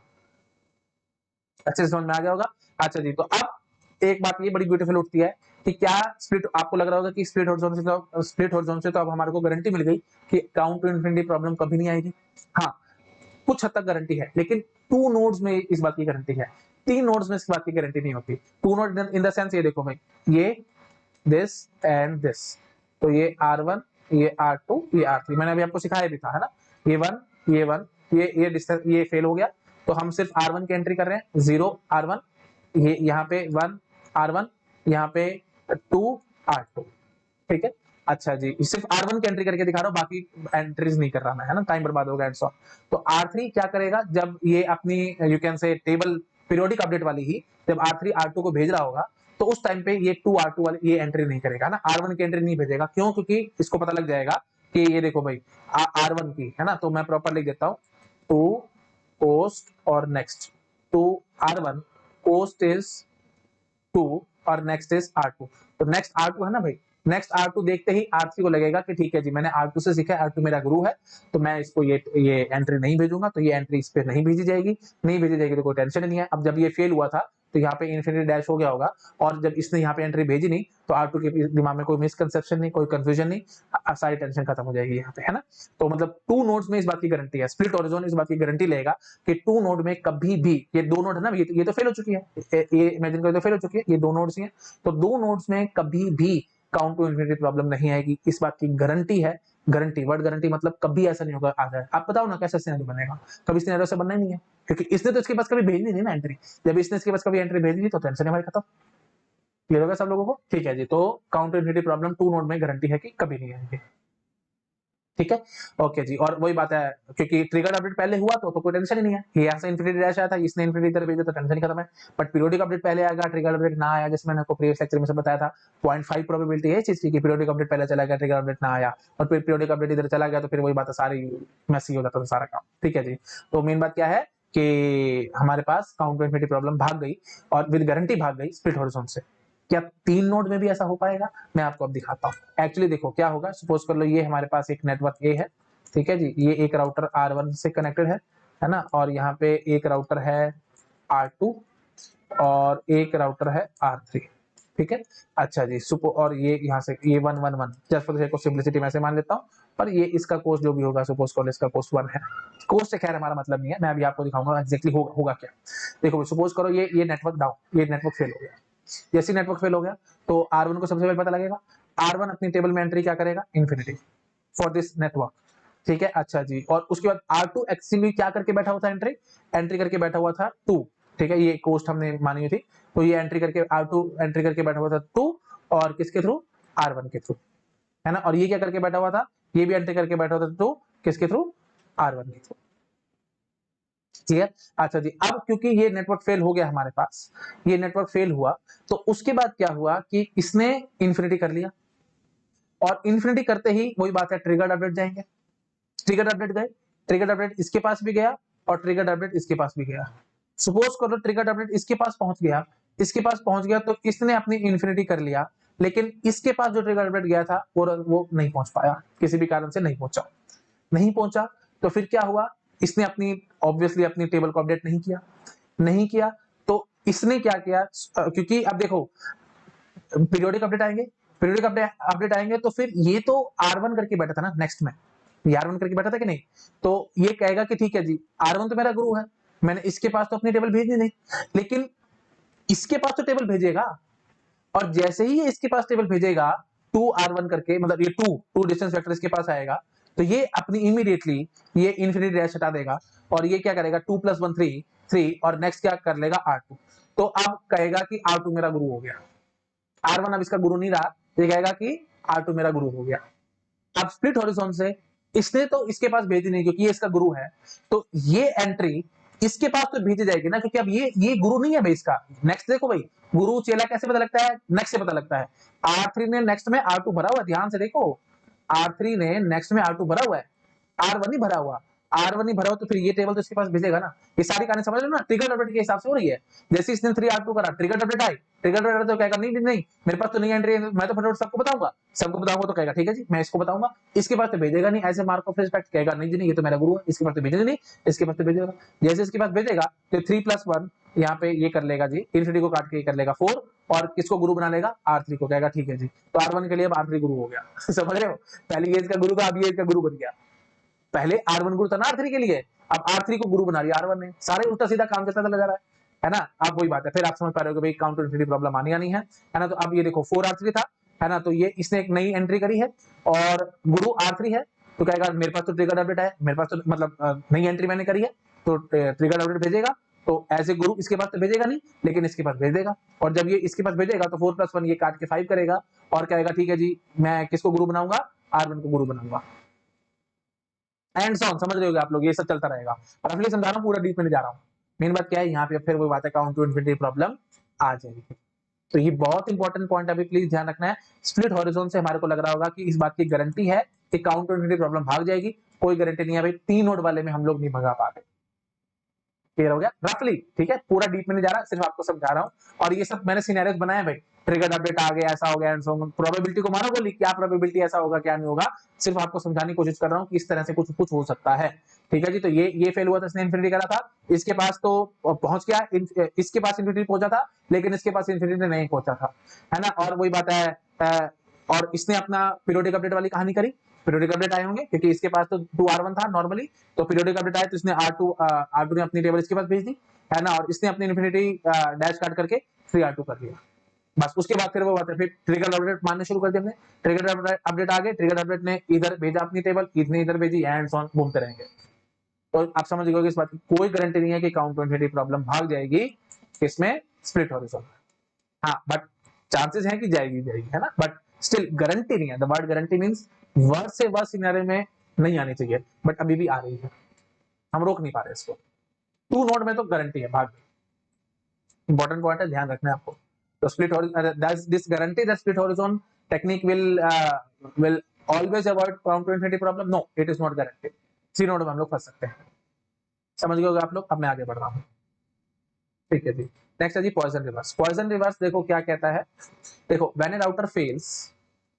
अच्छे से समझ में आ गया होगा। अच्छा जी, तो अब एक बात ये बड़ी ब्यूटीफुल उठती है कि क्या स्प्लिट, आपको लग रहा होगा कि स्प्लिट हॉरिजॉन से तो अब हमारे को गारंटी मिल गई कि काउंट टू इन्फिनिटी प्रॉब्लम कभी नहीं आएगी। हाँ, कुछ हद तक गारंटी है, लेकिन 2 नोड्स में इस बात की गारंटी है, 3 नोड्स में इस बात की गारंटी नहीं होती। 2 नोड इन द सेंस, ये देखो भाई, ये दिस एंड दिस, तो ये R1, ये R2, ये R3, मैंने अभी आपको सिखाया भी था, है ना, ये 1, ये 1, ये डिस्टेंस, ये फेल हो गया, तो हम सिर्फ R1 की एंट्री कर रहे हैं, 0 R1, ये यहाँ पे 1 R1, यहाँ पे 2 R2, ठीक है। अच्छा जी, सिर्फ R1 की एंट्री करके दिखा रहा हूँ, बाकी एंट्रीज नहीं कर रहा मैं, है ना, टाइम बर्बाद होगा एंड सो। तो R3 क्या करेगा, जब ये अपनी you can say table periodic update वाली ही जब R3 R2 को भेज रहा होगा, तो उस टाइम पे ये 2R2 वाले ये एंट्री नहीं करेगा ना, R1 की एंट्री नहीं भेजेगा। क्यों? क्योंकि इसको पता लग जाएगा कि ये देखो भाई R1 की है ना, तो मैं प्रॉपर लिख देता हूं, टू पोस्ट और next, to R1 post is 2 और नेक्स्ट इज R2। तो नेक्स्ट R2 है ना भाई, नेक्स्ट R2 देखते ही R3 को लगेगा कि ठीक है जी, मैंने R2 से सीखा, R2 मेरा गुरु है, तो मैं इसको ये एंट्री नहीं भेजूंगा, तो ये एंट्री इस पे नहीं भेजी जाएगी। नहीं भेजी जाएगी तो कोई टेंशन नहीं है। अब जब ये फेल हुआ था तो यहाँ पे इन्फिनिटी डैश हो गया होगा, और जब इसने यहाँ पे एंट्री भेजी नहीं तो R2 के दिमाग में कोई मिसकंसेप्शन नहीं, कोई कंफ्यूजन नहीं, सारी टेंशन खत्म हो जाएगी यहाँ पे, है ना। तो मतलब 2 नोड्स में इस बात की गारंटी है, स्प्लिट हॉरिजॉन इस बात की गारंटी लेगा कि 2 नोड में कभी भी, ये 2 नोड है ना, ये तो फेल हो चुकी है, ये इमेजिन करो तो फेल हो चुकी है, ये 2 नोड्स ही हैं, तो 2 नोड्स में कभी भी काउंट टू इन्फिनिटी प्रॉब्लम नहीं आएगी, इस बात की गारंटी है। गारंटी, वर्ड गारंटी मतलब कभी ऐसा नहीं होगा आ जाए। आप बताओ ना कैसा सिनेरियो बनेगा? कभी सिनेरियो से बनना ही नहीं है, क्योंकि इसने तो इसके पास कभी भेजी नहीं ना एंट्री। जब इसने इसके पास कभी एंट्री भेजी नहीं तो टेंशन है भाई, खत्म। क्लियर होगा सब लोगों को? ठीक है जी, तो count to infinity problem 2 node में गारंटी है कि कभी नहीं आएगी। ठीक है, ओके जी। और वही बात है, क्योंकि ट्रिगर अपडेट पहले हुआ तो कोई टेंशन ही नहीं है, ये यहाँ से इन्फिनिटी डैश आया था, इसने इन्फिनिटी इधर भेजा तो टेंशन ही खत्म है। बट पीरियोडिक अपडेट पहले आएगा, ट्रिगर अपडेट ना आया, जैसे मैंने आपको प्रीवियस लेक्चर में से बताया था, 0.5 प्रोबेबिलिटी है इस चीज की, पीरियोडिक अपडेट पहले चला गया, ट्रिगर अपडेट ना आया, और फिर पीरियोडिक अपडेट इधर चला गया, तो फिर वही बात है, सारी मैसी हो जाता था सारा काम। ठीक है जी, तो मेन बात क्या है कि हमारे पास काउंट टू इन्फिनिटी प्रॉब्लम भाग गई, और विद गारंटी भाग गई स्प्लिट हॉरिजॉन से। क्या 3 नोड में भी ऐसा हो पाएगा? मैं आपको अब दिखाता हूँ। एक्चुअली देखो क्या होगा, सपोज कर लो ये हमारे पास एक नेटवर्क ए है, ठीक है जी, ये एक राउटर R1 से कनेक्टेड है ना, और यहाँ पे एक राउटर है R2 और एक राउटर है R3। ठीक है, अच्छा जी, सुपो, और ये यहाँ से ये 111, just for the sake of simplicity मैं ऐसे मान लेता हूँ, पर ये इसका कोस्ट जो भी होगा, सपोज कॉल इसका कोस्ट 1 है। कोस्ट से खैर हमारा मतलब नहीं है, मैं अभी आपको दिखाऊंगा एक्जेक्टली होगा क्या। देखो सपोज करो ये नेटवर्क डाउन, ये नेटवर्क फेल हो गया। जैसे नेटवर्क फेल हो गया तो R1 को सबसे पहले पता लगेगा, R1 अपनी टेबल में एंट्री क्या करेगा, इन्फिनिटी फॉर दिस नेटवर्क। ठीक है, अच्छा जी, और उसके बाद R2 एक्चुअली क्या करके बैठा हुआ था, एंट्री करके बैठा हुआ था 2। ठीक है, ये कोस्ट हमने मानी हुई थी, तो ये एंट्री करके R2 एंट्री करके बैठा हुआ था 2, और किसके थ्रू, R1 के थ्रू, है ना। और ये क्या करके बैठा हुआ था, ये भी एंट्री करके बैठा हुआ था 2, किसके थ्रू, R1 के थ्रू। ठीक है, अच्छा जी, अब क्योंकि ये नेटवर्क फेल हो गया हमारे पास, ये नेटवर्क फेल हुआ, तो उसके बाद क्या हुआ कि इसने इन्फिनिटी कर लिया, और इन्फिनिटी करते ही वही बात है, ट्रिगर्ड अपडेट जाएंगे, ट्रिगर्ड अपडेट गए, ट्रिगर्ड अपडेट इसके पास भी गया और ट्रिगर्ड अपडेट इसके पास भी गया। सपोज करो ट्रिगर्ड अपडेट इसके पास पहुंच गया, इसके पास पहुंच गया तो इसने अपनी इन्फिनिटी कर लिया, लेकिन इसके पास जो ट्रिगर्ड अपडेट गया था वो नहीं पहुंच पाया, किसी भी कारण से नहीं पहुंचा, नहीं पहुंचा। तो फिर क्या हुआ, इसने अपनी ऑब्वियसली अपनी टेबल को अपडेट नहीं किया, नहीं किया, तो इसने क्या किया, क्योंकि अब देखो पीरियोडिक अपडेट आएंगे, पीरियोडिक अपडेट आएंगे, तो फिर ये तो R1 करके बैठा था ना नेक्स्ट में, R1 करके बैठा था कि नहीं, तो ये कहेगा कि ठीक है जी, R1 तो मेरा गुरु है, मैंने इसके पास तो अपनी टेबल भेजी नहीं, लेकिन इसके पास तो टेबल भेजेगा, और जैसे ही ये इसके पास टेबल भेजेगा 2R1 करके, मतलब ये 2 डिस्टेंस वेक्टर इसके पास आएगा, तो ये अपनी इमीडिएटली ये इन्फिनिटी डैश हटा देगा, और ये क्या करेगा 2 + 1 3, और नेक्स्ट क्या कर लेगा R2। तो अब कहेगा कि R2 मेरा गुरु हो गया, R1 अब इसका गुरु नहीं रहा, ये कहेगा कि R2 मेरा गुरु हो गया। अब स्प्लिट हॉरिजॉन से इसने तो इसके पास भेजी नहीं, क्योंकि ये इसका गुरु है, तो ये एंट्री इसके पास तो भेजी जाएगी ना, क्योंकि अब ये गुरु नहीं है भाई इसका। नेक्स्ट देखो भाई, गुरु चेला कैसे पता लगता है, नेक्स्ट से पता लगता है। R3 ने नेक्स्ट में R2 भरा हुआ है, ध्यान से देखो, R3 ने नेक्स्ट में R2 भरा हुआ है, R1 ही भरा हुआ, R1 ही भरा हो, तो फिर ये टेबल तो इसके पास भेजेगा ना। ये सारी कहानी समझ लो ना, ट्रिगर अपडेट के हिसाब से हो रही है। जैसे इसने 3R2 करा, ट्रिगर अपडेट आई, ट्रिगर अपडेट तो कहेगा नहीं नहीं नहीं, मेरे पास तो नहीं एंट्री, मैं तो फटाफट सबको बताऊंगा, सबको बताऊंगा, तो कहेगा ठीक है जी मैं इसको बताऊंगा, इसके पास तो भेजेगा नहीं, ऐसे मार्क ऑफ रिस्पेक्ट कहेगा नहीं जी नहीं, ये तो मेरा गुरु है, इसके पास तो भेजेगा नहीं, इसके पास तो भेजेगा। जैसे इसके पास भेजेगा तो 3 + 1 यहाँ पे ये कर लेगा जी, इन्फिनिटी को काट के ये कर लेगा 4, और किसको गुरु बना लेगा, R3 को, कहेगा ठीक है जी, तो R1 के लिए अब R3 गुरु हो गया। समझ रहे हो, पहले ये इसका गुरु था, अब ये इसका गुरु बन गया। पहले R1 गुरु था ना R3 के लिए, अब R3 को गुरु बना लिया R1 ने, सारे उल्टा सीधा काम चलता चला जा रहा है ना। अब वही बात है, फिर आप समझ पा रहे हो कि भाई काउंटर इन्फिनिटी प्रॉब्लम आनी आनी है ना। तो अब ये देखो 4R3 था, है ना, तो ये इसने एक नई एंट्री करी है, और गुरु R3 है, तो कहेगा मेरे पास तो ट्रिगर अपडेट है, मेरे पास तो मतलब नई एंट्री मैंने करी है, तो ट्रिगर अपडेट भेजेगा, तो एज ए गुरु इसके पास तो भेजेगा नहीं, लेकिन इसके पास भेज देगा, और जब ये इसके पास भेजेगा तो 4 + 1 ये काट के 5 करेगा, और कहेगा ठीक है जी मैं किसको गुरु बनाऊंगा, R1 को गुरु बनाऊंगा। एंड सॉन्ग समझ रहे हो आप लोग, ये सब चलता रहेगा। और रफली समझा रहा हूँ, पूरा डीप में नहीं जा रहा हूँ। मेन बात क्या है यहाँ पे, फिर वो बात है काउंट टू इन्फिनिटी प्रॉब्लम आ जाएगी। तो ये बहुत इंपॉर्टेंट पॉइंट अभी प्लीज ध्यान रखना है। स्प्लिट हॉरिजॉन से हमारे को लग रहा होगा कि इस बात की गारंटी है कि काउंटर प्रॉब्लम भाग जाएगी, कोई गारंटी नहीं है भाई, 3 नोड वाले में हम लोग नहीं भगा पा रहे। क्लियर हो गया रफली, ठीक है, पूरा डीप में नहीं जा रहा, सिर्फ आपको समझा रहा हूँ। और ये सब मैंने सिनेरियोस बनाए भाई, ट्रिगर अपडेट आ गया, ऐसा हो गया एंड सो ऑन, प्रोबेबिलिटी को मानो बोली क्या प्रोबेबिलिटी ऐसा होगा क्या नहीं होगा, सिर्फ आपको समझाने की कोशिश कर रहा हूँ कि इस तरह से कुछ कुछ हो सकता है। ठीक है जी, तो ये फेल हुआ था, इसने इन्फिनिटी करा था, इसके पास तो पहुंच गया, इसके पास इन्फिनिटी पहुंचा था, लेकिन इसके पास इन्फिनिटी नहीं पहुंचा था, है ना। और वही बात है, और इसने अपना पीरियोडिक अपडेट वाली कहानी करी, पीरियोडिक अपडेट आए होंगे क्योंकि इसके पास तो 2R1 था नॉर्मली, तो पीरियोडिक अपडेट आया तो इसने R2 ने अपनी टेबल इसके पास भेज दी, है ना, और इसने अपनी इन्फिनिटी डैश काट करके 3R2 कर दिया। बस उसके बाद फिर वो बात है, फिर ट्रिगर अपडेट मानने शुरू कर दिया हमने, ट्रिगर अपडेट आ गए, ट्रिगर अपडेट ने इधर भेजा अपनी टेबल, इसने इधर भेजी, एंड सो ऑन घूमते रहेंगे। तो आप समझ गए इस बात की कोई गारंटी नहीं है कि काउंट इन्फिनिटी प्रॉब्लम भाग जाएगी इसमें स्प्लिट हॉरिजॉन। हाँ बट चांसेस है कि जाएगी जाएगी, है ना, बट स्टिल गारंटी नहीं है। The word guarantee means worst से वर्स्ट सिनेरियो में नहीं आनी चाहिए, बट अभी भी आ रही है, हम रोक नहीं पा रहे इसको। 2 नोड में तो गारंटी है भाग, इंपॉर्टेंट पॉइंट है, ध्यान रखना है आपको। तो split this guarantee that split horizon technique will always avoid counter infinity problem, no it is not guaranteed। 3 node में हम लोग फंस सकते हैं, समझ गए आप लोग। अब मैं आगे बढ़ रहा हूँ, ठीक है जी। नेक्स्ट है जी पॉइजन रिवर्स। पॉइजन रिवर्स देखो क्या कहता है, देखो व्हेन ए राउटर फेल्स,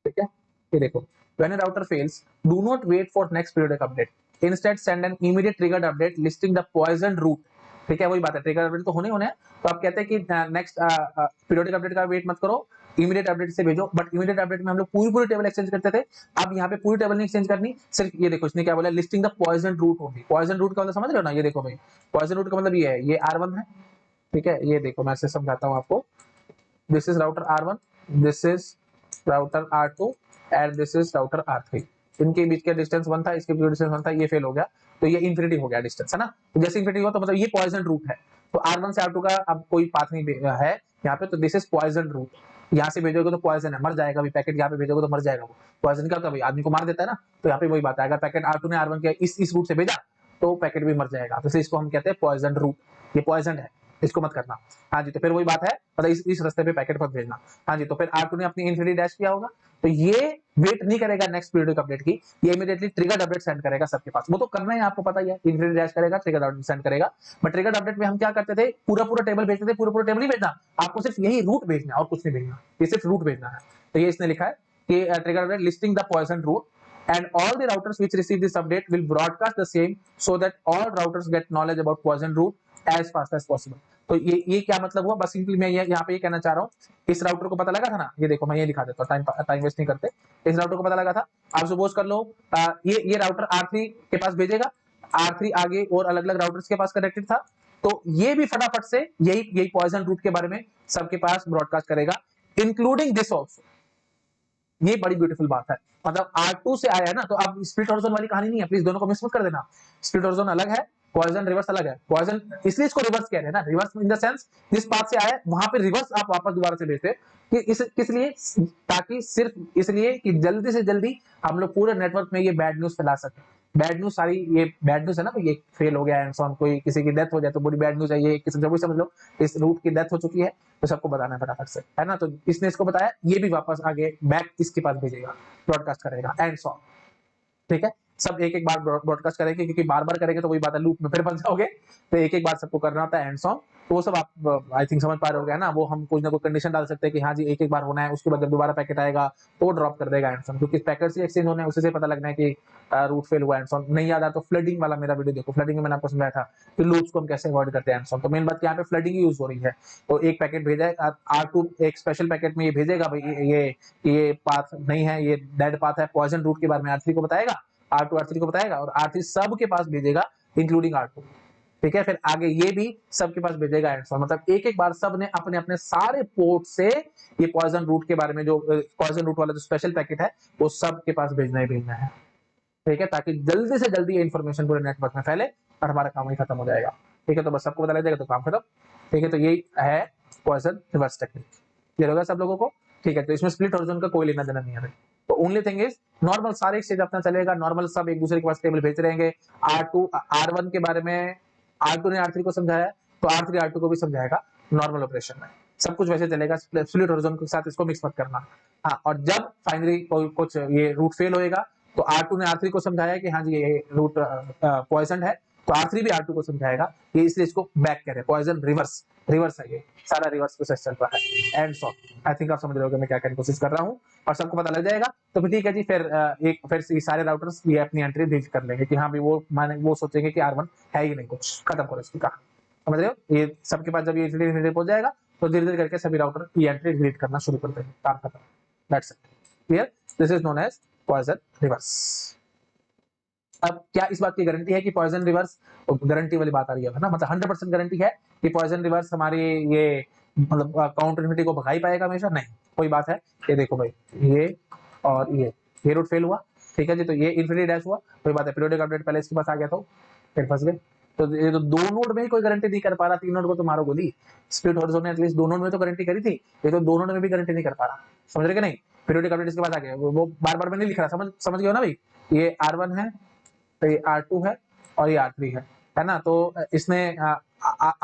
ठीक है, ये देखो when a router fails do not wait for next periodic update, instead send an immediate triggered update listing the poison route. ठीक है, वही बात है, ट्रिगर अपडेट तो होने हैं, तो आप कहते हैं कि नेक्स्ट पीरियोडिक अपडेट का वेट मत करो, इमीडिएट अपडेट से भेजो। बट इमीडिएट अपडेट में हम लोग पूरी पूरी टेबल एक्सचेंज करते थे, अब यहाँ पे पूरी टेबल नहीं एक्सचेंज करनी, सिर्फ ये देखो इसने क्या बोला, listing the poison route only. Poison route का मतलब समझ रहे हो ना, ये देखो भाई पॉइजन रूट का मतलब ये है, ये R1 है, ठीक है, ये देखो मैं इसे समझाता हूँ आपको, this is router R1, this is router R2 and this is router R3। इनके बीच का डिस्टेंस 1 था, इसके बीच का डिस्टेंस 1 था, ये फेल हो गया, तो ये इन्फिनिटी हो गया डिस्टेंस, है ना। तो जैसे इन्फिनिटी हुआ तो मतलब ये पॉइजन रूट है, तो R1 से R2 का अब कोई पाथ नहीं है यहाँ पे, तो दिस इज पॉइजन रूट। यहाँ से भेजोगे तो पॉइजन है, मर जाएगा अभी पैकेट, यहाँ पे भेजोगे तो मर जाएगा वो। पॉइजन क्या होता है भाई, आदमी को मार देता है ना, तो यहाँ पे वही बात है, अगर पैकेट R2 ने R1 के इस रूट से भेजा तो पैकेट भी मर जाएगा, तो इसको हम कहते हैं पॉइजन रूट, ये पॉइजन है, इसको मत करना। हाँ जी, तो फिर वही बात है, मतलब इस रास्ते पे पैकेट मत भेजना। हाँ जी, तो फिर R2 ने अपनी इन्फिनिटी डैश किया होगा, तो ये वेट नहीं करेगा नेक्स्ट पीरियोडिक अपडेट की, ये इमीडिएटली ट्रिगर्ड अपडेट सेंड करेगा सबके पास। वो तो करना है आपको पता ही है, इन्फिनिटी डैश करेगा, ट्रिगर्ड अपडेट सेंड करेगा। बट ट्रिगर्ड अपडेट में हम क्या करते थे, पूरा पूरा टेबल भेजते थे, पूरा पूरा टेबल नहीं भेजना, आपको सिर्फ यही रूट भेजना और कुछ नहीं भेजना, ये सिर्फ रूट भेजना है। तो ये इसने लिखा है कि triggered update listing the poison route and all the routers which receive this update will broadcast the same so that all routers get knowledge about poison route as fast as possible। तो ये क्या मतलब हुआ, बस simply मैं यहाँ पे ये कहना चाह रहा हूँ, इस राउटर को पता लगा था ना, ये देखो मैं ये दिखा देता हूँ, टाइम वेस्ट नहीं करते, इस राउटर को पता लगा था, आप सपोज कर लो ये राउटर R3 के पास भेजेगा, R3 आगे और अलग अलग राउटर्स के पास कनेक्टेड था, तो ये भी फटाफट से यही पॉइजन रूट के बारे में सबके पास ब्रॉडकास्ट करेगा, इंक्लूडिंग दिस ऑल्सो। ये बड़ी ब्यूटीफुल बात है, मतलब R2 से आया है ना, तो अब स्प्लिट हॉरिजॉन वाली कहानी नहीं है, प्लीज दोनों को मिस मत कर देना। स्प्लिट हॉरिजॉन अलग है, पॉइजन रिवर्स अलग है। पॉइजन इसलिए इसको रिवर्स कह रहे हैं ना, रिवर्स इन द सेंस जिस पाथ से आया है वहां पे रिवर्स आप वापस दोबारा से भेजते कि किस लिए, ताकि सिर्फ इसलिए कि जल्दी से जल्दी हम लोग पूरे नेटवर्क में ये बैड न्यूज फैला सके। बैड न्यूज सारी ये बैड न्यूज है ना, ये फेल हो गया एंड सो ऑन, कोई किसी की डेथ हो जाए तो बड़ी बैड न्यूज है, ये किसी जब समझ लो इस रूट की डेथ हो चुकी है, तो सबको बताना है फटाफट से, है ना। तो इसने इसको बताया, ये भी वापस आगे बैक इसके पास भेजेगा, ब्रॉडकास्ट करेगा एंड सो ऑन, ठीक है। सब एक एक बार ब्रॉडकास्ट करेंगे, क्योंकि बार बार करेंगे तो वही बात है, लूप में फिर फंस जाओगे, तो एक एक बार सबको करना होता है एंड सॉन्ग। तो वो सब आप आई थिंक समझ पा रहे हो ना, वो हम कुछ ना कुछ कंडीशन डाल सकते हैं कि हाँ जी एक एक बार होना है, उसके बाद जब दोबारा पैकेट आएगा तो वो ड्रॉप कर देगा एंड सॉन्ग, क्योंकि पैकेट से एक्सचेंज होने उसी से पता लगना है कि रूट फेल हुआ एंड सॉन्ग। नहीं याद आ तो फ्लडिंग वाला मेरा वीडियो देखो, फ्लडिंग में मैंने आपको समझाया था कि लूप्स को हम कैसे अवॉइड करते हैं एंड सॉन्ग। तो मेन बात यहाँ पे फ्लडिंग यूज हो रही है, तो एक पैकेट भेजा है R2, एक स्पेशल पैकेट में ये भेजेगा भाई ये पाथ नहीं है, ये डेड पाथ है, पॉइजन रूट के बारे में R3 को बताएगा, R2 R3 को बताएगा, और R3 सबके पास भेजेगा इंक्लूडिंग R2, ठीक है। फिर आगे ये भी सबके पास भेजेगा एंड सो, मतलब एक एक बार सब ने अपने अपने सारे पोर्ट से ये पॉइजन रूट के बारे में, जो पॉइजन रूट वाला जो स्पेशल पैकेट है वो सबके पास भेजना ही भेजना है, ठीक है, ताकि जल्दी से जल्दी ये इन्फॉर्मेशन पूरे नेटवर्क में फैले और हमारा काम ही खत्म हो जाएगा, ठीक है। तो बस सबको बता लग जाएगा तो काम खत्म, ठीक है। तो यही है पॉइजन रिवर्स टेक्निक, क्लियर होगा सब लोगों को, ठीक है। तो इसमें स्प्लिट हॉरिजॉन का कोई लेना देना नहीं है, तो ओनली थिंग इज नॉर्मल सारे एक्सचेंज अपना चलेगा, नॉर्मल सब एक दूसरे के पास टेबल भेज रहेंगे। R2 R1 के बारे में R2 ने R3 को समझाया, तो R3 R2 को भी समझाएगा नॉर्मल ऑपरेशन में, सब कुछ वैसे चलेगा, एब्सोल्यूट हॉरिजॉन के साथ इसको मिक्स मत करना। हाँ, और जब फाइनली कोई कुछ ये रूट फेल होएगा तो R2 ने R3 को समझाया कि हाँ जी ये रूट पॉइजन है, तो R3 भी R2 को समझाएगा, ये इसलिए इसको बैक कह रहे हैं, पॉइजन रिवर्स, रिवर्स है ये सारा, रिवर्स प्रोसेस चल रहा है। एंड सो आई थिंक आप समझ रहे हो मैं क्या करने की कोशिश कर रहा हूँ, और सबको पता लग जाएगा। तो फिर ठीक है जी, फिर ये सारे राउटर्स ये अपनी एंट्री डिलीट कर लेंगे कि हाँ भाई वो सोचेंगे कि R1 है ही नहीं कुछ, खत्म करो इसकी कहानी। समझ रहे हो, ये सबके पास जब ये इन्फिनिटी हो जाएगा तो धीरे धीरे करके सभी राउटर ये एंट्री डिलीट करना शुरू कर देंगे, काम खत्म। That's it, clear, this is known as poison reverse. अब क्या इस बात की गारंटी है कि पॉइजन रिवर्स, गारंटी वाली बात आ रही है ना, मतलब 100% गारंटी है कि पॉइजन रिवर्स हमारी ये मतलब काउंटर इन्फिनिटी को भगा ही पाएगा हमेशा? नहीं, कोई बात है। ये देखो भाई, ये और ये रूट फेल हुआ, ठीक है जी, तो ये इन्फिनिटी डैश हुआ, कोई बात है, पीरियोडिक अपडेट पहले इसके पास आ गया तो फिर फंस गए। तो ये तो 2 नोड में ही कोई गारंटी नहीं कर पा रहा, 3 नोड को तो मारो गोली। स्प्लिट हॉरिजॉन ने एटलीस्ट 2 नोड में तो गारंटी करी थी, ये तो 2 नोड में भी गारंटी नहीं कर पा रहा। समझ रहे कि नहीं? पीरियोडिक अपडेट इसके पास आ गया, वो बार-बार में नहीं लिख रहा, समझ गए हो ना भाई? ये R1 है, तो ये R2 है और ये R3 है ना? तो इसने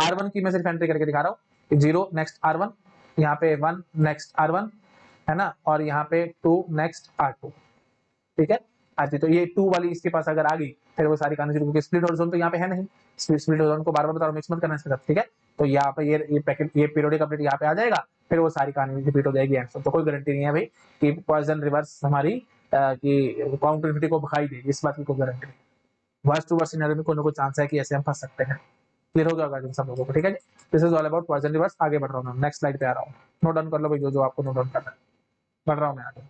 R1 की मैं सिर्फ एंट्री करके दिखा रहा हूँ, 0 नेक्स्ट R1, यहाँ पे 1 नेक्स्ट R1 है ना, और यहाँ पे 2 नेक्स्ट R2, ठीक है। आती तो ये 2 वाली इसके पास अगर आ गई फिर वो सारी कहानी शुरू, क्योंकि स्प्लिट हॉरिजॉन तो यहाँ पे है नहीं, स्प्लिट हॉरिजॉन को बार-बार बता रहा हूँ, मिक्स मत करना इसके साथ, ठीक है। तो यहाँ पे ये पैकेट, ये पीरियोडिक अपडेट यहाँ पे आ जाएगा, फिर वो सारी कहानी रिपीट हो जाएगी एंड तो कोई गारंटी नहीं है भाई कि पॉइजन रिवर्स हमारी कि काउंटर इन्फिनिटी को भगाई देगी, इस बात की कोई गारंटी नहीं। वर्स्ट टू वर्स्ट सिनेरियो में कोई ना कोई चांस है कि ऐसे हम फंस सकते हैं। क्लियर हो गया होगा सब लोगों को, ठीक है जी। This is all about poison reverse. आगे बढ़ रहा हूँ मैं, नेक्स्ट स्लाइड पे आ रहा हूँ, नोट डाउन कर लो भाई जो आपको नोट डाउन करना है। बढ़ रहा हूँ मैं आगे।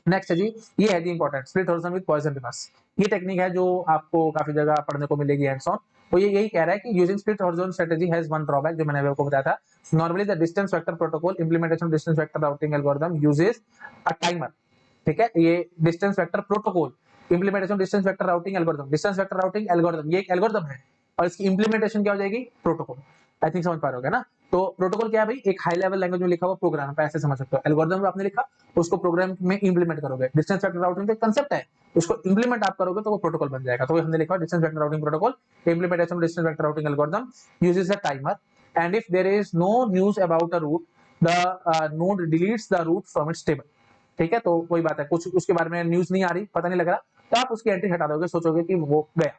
नेक्स्ट है जी, ये है जी important, split horizon with poison reverse. ये टेक्निक है जो आपको काफी जगह पढ़ने को मिलेगी हैंड्स ऑन। तो ये यही कह रहा है कि using split horizon strategy has one drawback, जो मैंने आपको बताया था। Normally the distance vector protocol implementation distance vector routing algorithm uses a timer, ठीक है। ये distance vector protocol implementation distance vector routing algorithm, distance vector routing algorithm, ये एक एल्गोरिथम है और इसकी इंप्लीमेंटेशन क्या हो जाएगी? प्रोटोकॉल। आई थिंक समझ पा रहे हो ना? तो प्रोटोकॉल क्या है भाई? एक हाई लेवल लैंग्वेज में लिखा हुआ प्रोग्राम, आप ऐसे समझ सकते हो। एल्गोरिथम में आपने लिखा, उसको प्रोग्राम में इंप्लीमेंट करोगे। डिस्टेंस वेक्टर राउटिंग का कंसेप्ट है, उसको इंप्लीमेंट आप करोगे तो वो प्रोटोकॉल बन जाएगा। तो हमने लिखा distance vector routing protocol implementation distance vector routing algorithm uses a timer, and if there is no news about a route, the node deletes the route from its table, ठीक है। तो वही बात है, कुछ उसके बारे में न्यूज नहीं आ रही, पता नहीं लग रहा, तो आप उसकी एंट्री हटा दोगे, सोचोगे कि वो गया।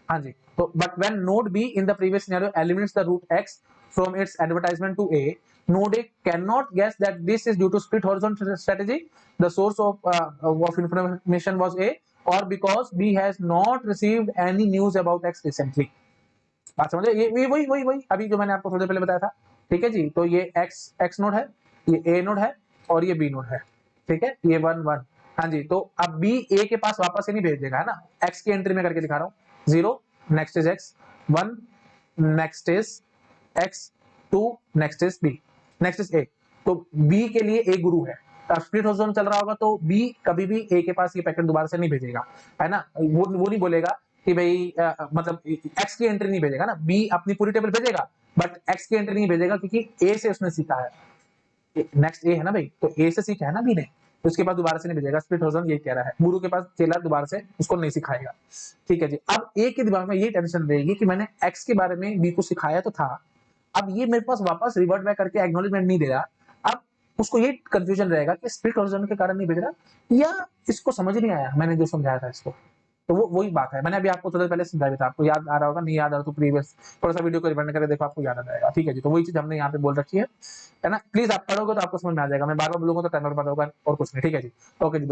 हाँ जी, तो but when node B in the previous scenario eliminates the route X from its advertisement to A, node A cannot guess that this is due to split horizon strategy, the source of information was A, or because B has not received any news about X recently। बात समझ रहे? ये वही वही वही अभी जो मैंने आपको थोड़ी देर पहले बताया था, ठीक है जी। तो ये X नोड है, ये A नोड है और ये B नोड है, ठीक है। ये 1 1, हाँ जी। तो अब B A के पास वापस से नहीं भेज देगा, है ना। X की एंट्री में करके दिखा रहा हूँ, 0 next is X, 1 next is X, 2 next is B, next is A। तो B के लिए A गुरु है, अब स्प्लिट हॉरिजॉन चल रहा होगा तो B कभी भी A के पास ये पैकेट दोबारा से नहीं भेजेगा, है ना। वो नहीं बोलेगा कि भाई मतलब X की एंट्री नहीं भेजेगा ना, B अपनी पूरी टेबल भेजेगा बट X की एंट्री नहीं भेजेगा, क्योंकि A से उसने सीखा है। नेक्स्ट A है ना भाई, तो A से सीखा है ना B ने, तो उसके बाद दोबारा से नहीं भेजेगा। स्प्लिट हॉरिजॉन ये कह रहा है, गुरु के पास चेला दोबारा से उसको नहीं सिखाएगा, ठीक है जी। अब A के दिमाग में ये टेंशन रहेगी कि मैंने X के बारे में B को सिखाया तो था, अब ये मेरे पास वापस रिवर्ट बैक करके एक्नॉलेजमेंट नहीं दे रहा। अब उसको ये कंफ्यूजन रहेगा कि स्प्लिट हॉरिजॉन के कारण नहीं भेज रहा, या इसको समझ नहीं आया मैंने जो समझाया था इसको। तो वो वही बात है, मैंने अभी आपको थोड़ा पहले समझाया था, आपको याद आ रहा होगा, नहीं याद आ रहा तो प्रीवियस थोड़ा सा वीडियो को रिवाइंड करके देखो, आपको याद आ जाएगा, ठीक है जी। तो वही चीज हमने यहाँ पे बोल रखी है ना। प्लीज आप पढ़ोगे तो आपको समझ में आ जाएगा, मैं बार बार बोलूंगा तो टाइमर पर होगा और कुछ नहीं, ठीक है जी। ओके जी,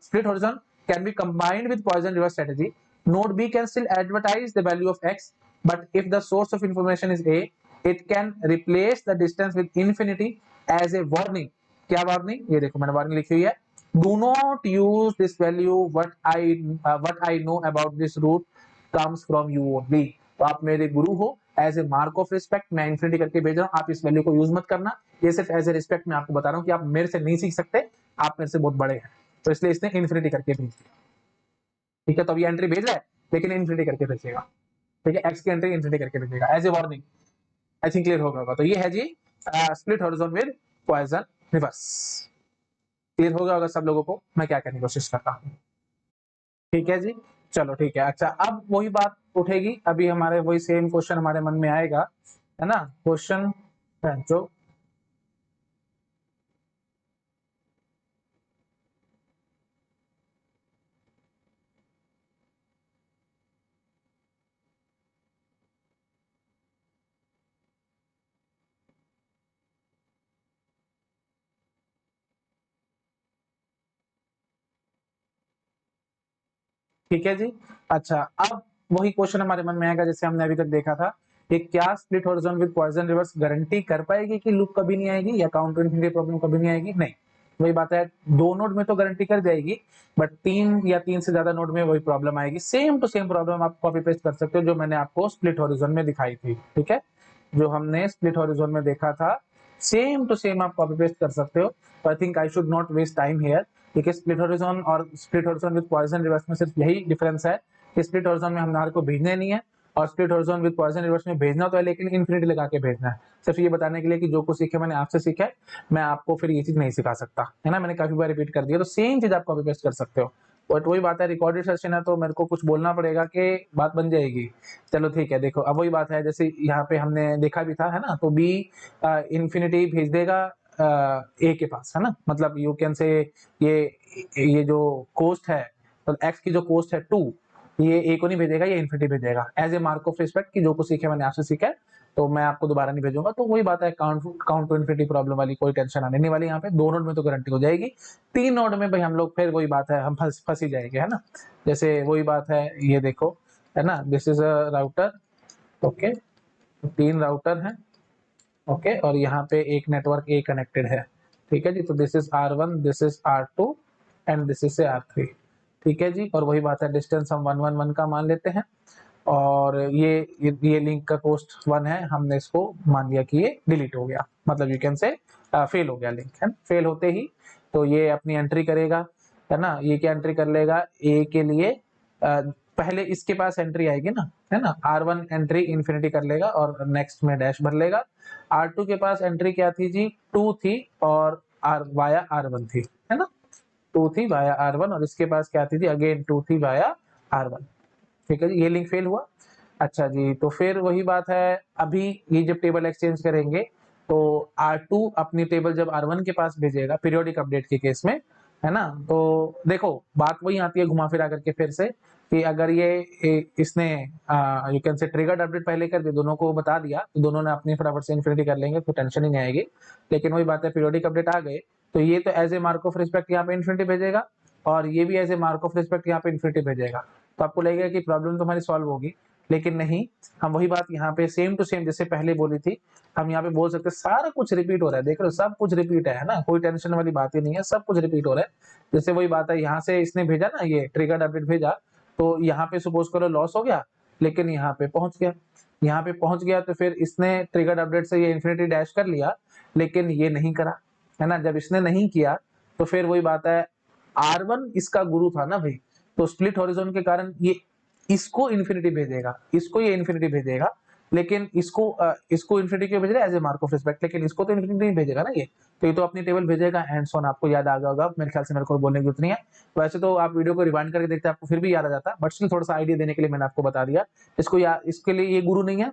split horizon can be combined with poison reverse strategy. Node B can still advertise the value of X, but if the source of information is A, it can replace the distance with infinity as a warning। क्या warning? ये देखो मैंने warning लिखी हुई है, do not use this value, what I know about this route comes from you only। तो आप मेरे गुरु हो, as a mark of respect मैं इन्फिनिटी करके भेज रहा हूँ, आप इस वैल्यू को यूज मत करना, ये सिर्फ एज ए रिस्पेक्ट मैं आपको बता रहा हूँ कि आप मेरे से नहीं सीख सकते, आप मेरे से बहुत बड़े हैं, तो इसलिए इसने इन्फिनिटी करके भेज दिया, ठीक है। तो अभी एंट्री भेज रहा है लेकिन इन्फिनिटी करके भेजेगा, ठीक है। एक्स की एंट्री इन्फिनिटी करके भेजेगा as a warning. I think clear होगा। तो ये है जी split horizon with poison reverse. Clear हो गया होगा सब लोगों को मैं क्या करने की कोशिश करता हूँ, ठीक है जी। चलो ठीक है। अच्छा, अब वही बात उठेगी, अभी हमारे वही सेम क्वेश्चन हमारे मन में आएगा, है ना। क्वेश्चन फ्रेंचो। ठीक है जी। अच्छा, अब वही क्वेश्चन हमारे मन में आएगा जैसे हमने अभी तक देखा था कि क्या split horizon with poison reverse guarantee कर पाएगी कि लूप कभी नहीं आएगी या काउंटर इन्फिनिटी प्रॉब्लम कभी नहीं आएगी? नहीं। वही बात है, दो नोड में तो गारंटी कर जाएगी, बट तीन या तीन से ज्यादा नोड में वही प्रॉब्लम आएगी। सेम टू सेम प्रॉब्लम आप कॉपी पेस्ट कर सकते हो जो मैंने आपको स्प्लिट हॉरिजॉन में दिखाई थी। ठीक है, जो हमने स्प्लिट हॉरिजॉन में देखा था सेम टू सेम आप कॉपी पेस्ट कर सकते हो। तो I think I should not waste time here. ठीक है, स्प्लिट हॉरिजॉन और split horizon with poison reverse में सिर्फ यही डिफरेंस है कि स्प्लिट हॉरिजॉन में हमने को भेजने नहीं है और split horizon with poison reverse में भेजना तो है, लेकिन इन्फिनिटी लगा के भेजना है। सिर्फ ये बताने के लिए कि जो कुछ सीखे मैंने आपसे सीखा है, मैं आपको फिर ये चीज नहीं सिखा सकता, है ना। मैंने काफी बार रिपीट कर दिया, तो सेम चीज आप कॉपी पेस्ट कर सकते हो। बट वही बात है, रिकॉर्डेड सेशन है तो मेरे को कुछ बोलना पड़ेगा कि बात बन जाएगी। चलो ठीक है, देखो अब वही बात है जैसे यहाँ पे हमने देखा भी था, है ना। तो बी इन्फिनिटी भेज देगा ए के पास, है ना। मतलब यू कैन से ये जो कोस्ट है, तो एक्स की जो कोस्ट है 2, ये ए को नहीं भेजेगा, ये इन्फिनिटी भेजेगा as a mark of respect कि जो कुछ सीखे मैंने आपसे सीखा है तो मैं आपको दोबारा नहीं भेजूंगा। तो वही बात है, काउंट टू इन्फिनिटी प्रॉब्लम वाली कोई टेंशन आने नहीं वाली। यहाँ पे दो नोड में तो गारंटी हो जाएगी, तीन नोड में भाई हम लोग फिर वही बात है, हम फंस ही जाएंगे, है ना। जैसे वही बात है, ये देखो, है ना, this is a router. Okay, तीन राउटर हैं। ओके, और यहाँ पे एक नेटवर्क ए कनेक्टेड है। ठीक है जी, तो this is R1, this is R2 and this is R3। ठीक है जी, और वही बात है, डिस्टेंस हम 111 का मान लेते हैं और ये लिंक का कोस्ट 1 है, हमने इसको मान लिया कि ये डिलीट हो गया, मतलब यू कैन से फेल हो गया लिंक, है। फेल होते ही तो ये अपनी एंट्री करेगा, है ना। ये क्या एंट्री कर लेगा, ए के लिए पहले इसके पास एंट्री आएगी ना, है ना। R1 एंट्री इन्फिनिटी कर लेगा और नेक्स्ट में डैश भर लेगा। R2 के पास एंट्री क्या थी जी, 2 थी और वाया R1 थी, है ना। 2 थी वाया R1 और इसके पास क्या थी जी, अगेन 2 थी वाया R1। ठीक है जी, ये लिंक फेल हुआ। अच्छा जी, तो फिर वही बात है, अभी ये जब टेबल एक्सचेंज करेंगे तो R2 अपनी टेबल जब R1 के पास भेजेगा पीरियोडिक अपडेट के केस में, है ना। तो देखो बात वही आती है घुमा फिरा करके फिर से कि अगर इसने you can say triggered update पहले कर दिया, दोनों को बता दिया, तो दोनों ने अपनी फटाफट से इन्फिनिटी कर लेंगे, तो टेंशन ही नहीं आएगी। लेकिन वही बात है, पीरियोडिक अपडेट आ गए तो ये तो as a mark of respect यहाँ पे इन्फिनिटी भेजेगा और ये भी as a mark of respect यहाँ पे इन्फिनिटी भेजेगा। तो आपको लगेगा कि प्रॉब्लम तो हमारी सॉल्व होगी, लेकिन नहीं। हम वही बात यहाँ पे सेम टू सेम जैसे पहले बोली थी, हम यहाँ पे बोल सकते सारा कुछ रिपीट हो रहा है। देख रहे हो, सब कुछ रिपीट है ना, कोई टेंशन वाली बात ही नहीं है, सब कुछ रिपीट हो रहा है। जैसे वही बात है, यहाँ से इसने भेजा ना, ये ट्रिगर्ड अपडेट भेजा, तो यहाँ पे सपोज करो लॉस हो गया, लेकिन यहाँ पे पहुंच गया। यहाँ पे पहुंच गया तो फिर इसने ट्रिगर्ड अपडेट से ये इन्फिनिटी डैश कर लिया, लेकिन ये नहीं करा, है ना। जब इसने नहीं किया तो फिर वही बात है, R1 इसका गुरु था ना भाई, तो स्प्लिट हॉरिजॉन के कारण ये इसको इन्फिनिटी भेजेगा, इसको ये इन्फिनिटी भेजेगा, लेकिन इसको इन्फिनिटी क्यों भेज रहा है, as a mark of respect, लेकिन इसको तो इन्फिनिटी नहीं भेजेगा ना ये। तो ये तो अपनी टेबल भेजेगा एंड सो ऑन। आपको याद आ गया होगा, मेरे ख्याल से मेरे को बोलने की जरूरत नहीं है। वैसे तो आप वीडियो को रिवाइंड करके देखते आपको फिर भी याद आ जाता, बट स्टिल थोड़ा सा आइडिया देने के लिए मैंने आपको बता दिया। इसके लिए ये गुरु नहीं है,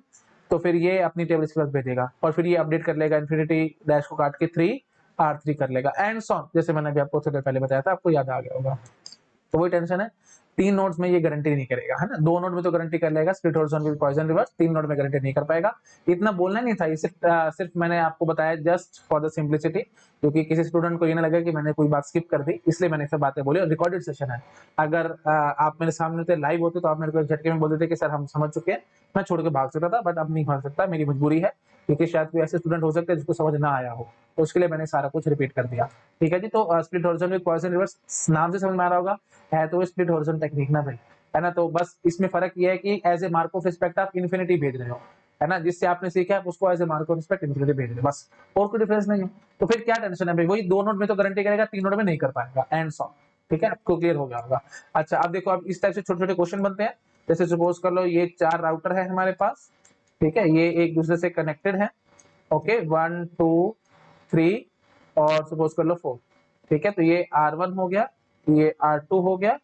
तो फिर ये अपनी टेबल इसके पास भेजेगा और फिर ये अपडेट कर लेगा, इन्फिनिटी डैश को काट के 3 R3 कर लेगा एंड सो ऑन, जैसे मैंने अभी आपको थोड़ी देर पहले बताया था, आपको याद आ गया होगा। तो वही टेंशन है, तीन नोड्स में ये गारंटी नहीं करेगा, है ना। दो नोड में तो गारंटी कर लेगा, split horizon with poison reverse, तीन नोड में गारंटी नहीं कर पाएगा। इतना बोलना नहीं था, ये सिर्फ मैंने आपको बताया जस्ट फॉर द सिंप्लिसिटी, क्योंकि किसी स्टूडेंट को ये ना लगे कि मैंने कोई बात स्किप कर दी, इसलिए मैंने सब बातें बोली। और रिकॉर्डेड सेशन है, अगर आप मेरे सामने होते, लाइव होते, तो आप मेरे को झटके में बोल देते कि सर हम समझ चुके हैं, मैं छोड़ के भाग सकता था, बट अब नहीं भाग सकता, मेरी मजबूरी है, क्योंकि शायद कोई ऐसे स्टूडेंट हो सकते हैं जिसको समझ ना आया हो, तो उसके लिए मैंने सारा कुछ रिपीट कर दिया। ठीक है जी, तो split horizon with poison reverse नाम से समझ में आ रहा होगा, है तो स्प्लिट हॉरिजॉन टेक्निक ना भाई, है ना। तो बस इसमें फर्क ये है कि as a mark of respect आप इन्फिनिटी भेज रहे हो, है ना। जिससे आपने सीखा आप उसको as a mark of respect infinity भेज रहे हो, बस और कोई डिफरेंस नहीं है। तो फिर क्या टेंशन है भाई, वही दो नोड में तो गारंटी करेगा, तीन नोड में नहीं कर पाएगा एंड सो। ठीक है, आपको क्लियर हो गया होगा। अच्छा, अब देखो, अब इस टाइप से छोटे छोटे क्वेश्चन बनते हैं। जैसे सपोज कर लो ये 4 राउटर है हमारे पास, ठीक है, ये एक दूसरे से कनेक्टेड है। ओके, 1 2 3 और सपोज कर लो 4। ठीक है, तो ये R1 हो गया, ये R2 हो गया,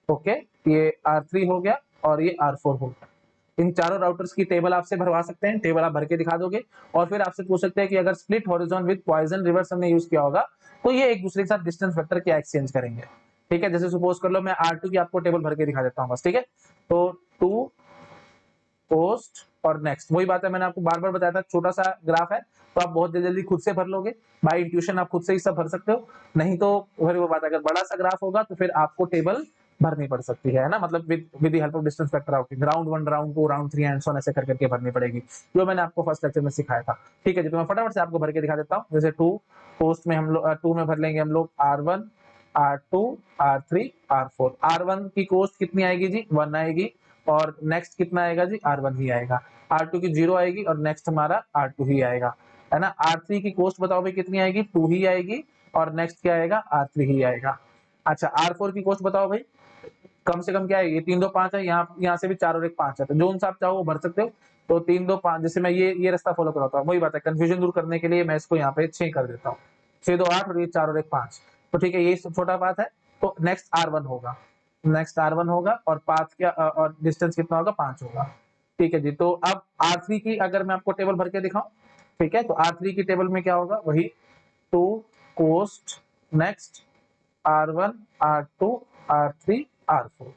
ओके, ये R3 हो गया और ये R4 हो गया। इन चारों राउटर्स की टेबल आपसे भरवा सकते हैं, टेबल आप भर के दिखा दोगे और फिर आपसे पूछ सकते हैं कि अगर split horizon with poison reverse हमने यूज किया होगा तो ये एक दूसरे के साथ डिस्टेंस वेक्टर क्या एक्सचेंज करेंगे। ठीक है, जैसे सपोज कर लो मैं R2 की आपको टेबल भर के दिखा देता हूँ बस। ठीक है, तो टू पोस्ट और नेक्स्ट, वही बात है मैंने आपको बार बार बताया था, छोटा सा ग्राफ है तो आप बहुत जल्दी खुद से भर लोगे, बाय इंट्यूशन आप खुद से ही सब भर सकते हो, नहीं तो फिर वो बात अगर बड़ा सा ग्राफ होगा तो फिर आपको टेबल भरनी पड़ सकती है ना, मतलब with the help of distance vector routing, round 1 round 2 round 3 and so on ऐसे कर करके भरनी पड़ेगी, जो मैंने आपको फर्स्ट लेक्चर में सिखाया था। ठीक है जी, तो मैं फटाफट से आपको भर के दिखा देता हूँ। जैसे 2 पोस्ट में हम लोग 2 में भर लेंगे हम लोग R1 R2 R3 R4। R1 की कोस्ट कितनी आएगी जी, 1 आएगी, और नेक्स्ट कितना आएगा जी, R1 ही आएगा। R2 की 0 आएगी और नेक्स्ट हमारा R2 ही आएगा, है ना। R3 की कोस्ट बताओ भाई कितनी आएगी, 2 ही आएगी, और नेक्स्ट क्या आएगा, R3 ही आएगा। अच्छा, R4 की कोस्ट बताओ भाई, कम से कम क्या है, ये 3 2 5 है, यहाँ से भी 4 और 1 5 है, तो जो सा आप चाहो वो भर सकते हो। तो 3 2 5, जैसे मैं ये रास्ता फॉलो कराता हूँ, वही बात है, कंफ्यूजन दूर करने के लिए मैं इसको यहाँ पे 6 कर देता हूँ, 6 2 8 और ये 4 और 1 5। तो ठीक है, ये छोटा पाथ है, तो नेक्स्ट R1 होगा, नेक्स्ट R1 होगा, और पाथ क्या और डिस्टेंस कितना होगा, 5 होगा। ठीक है जी, तो अब R3 की अगर मैं आपको टेबल भर के दिखाऊं, ठीक है, तो R3 की टेबल में क्या होगा, वही 2 coast next R1 R2 R3 R4।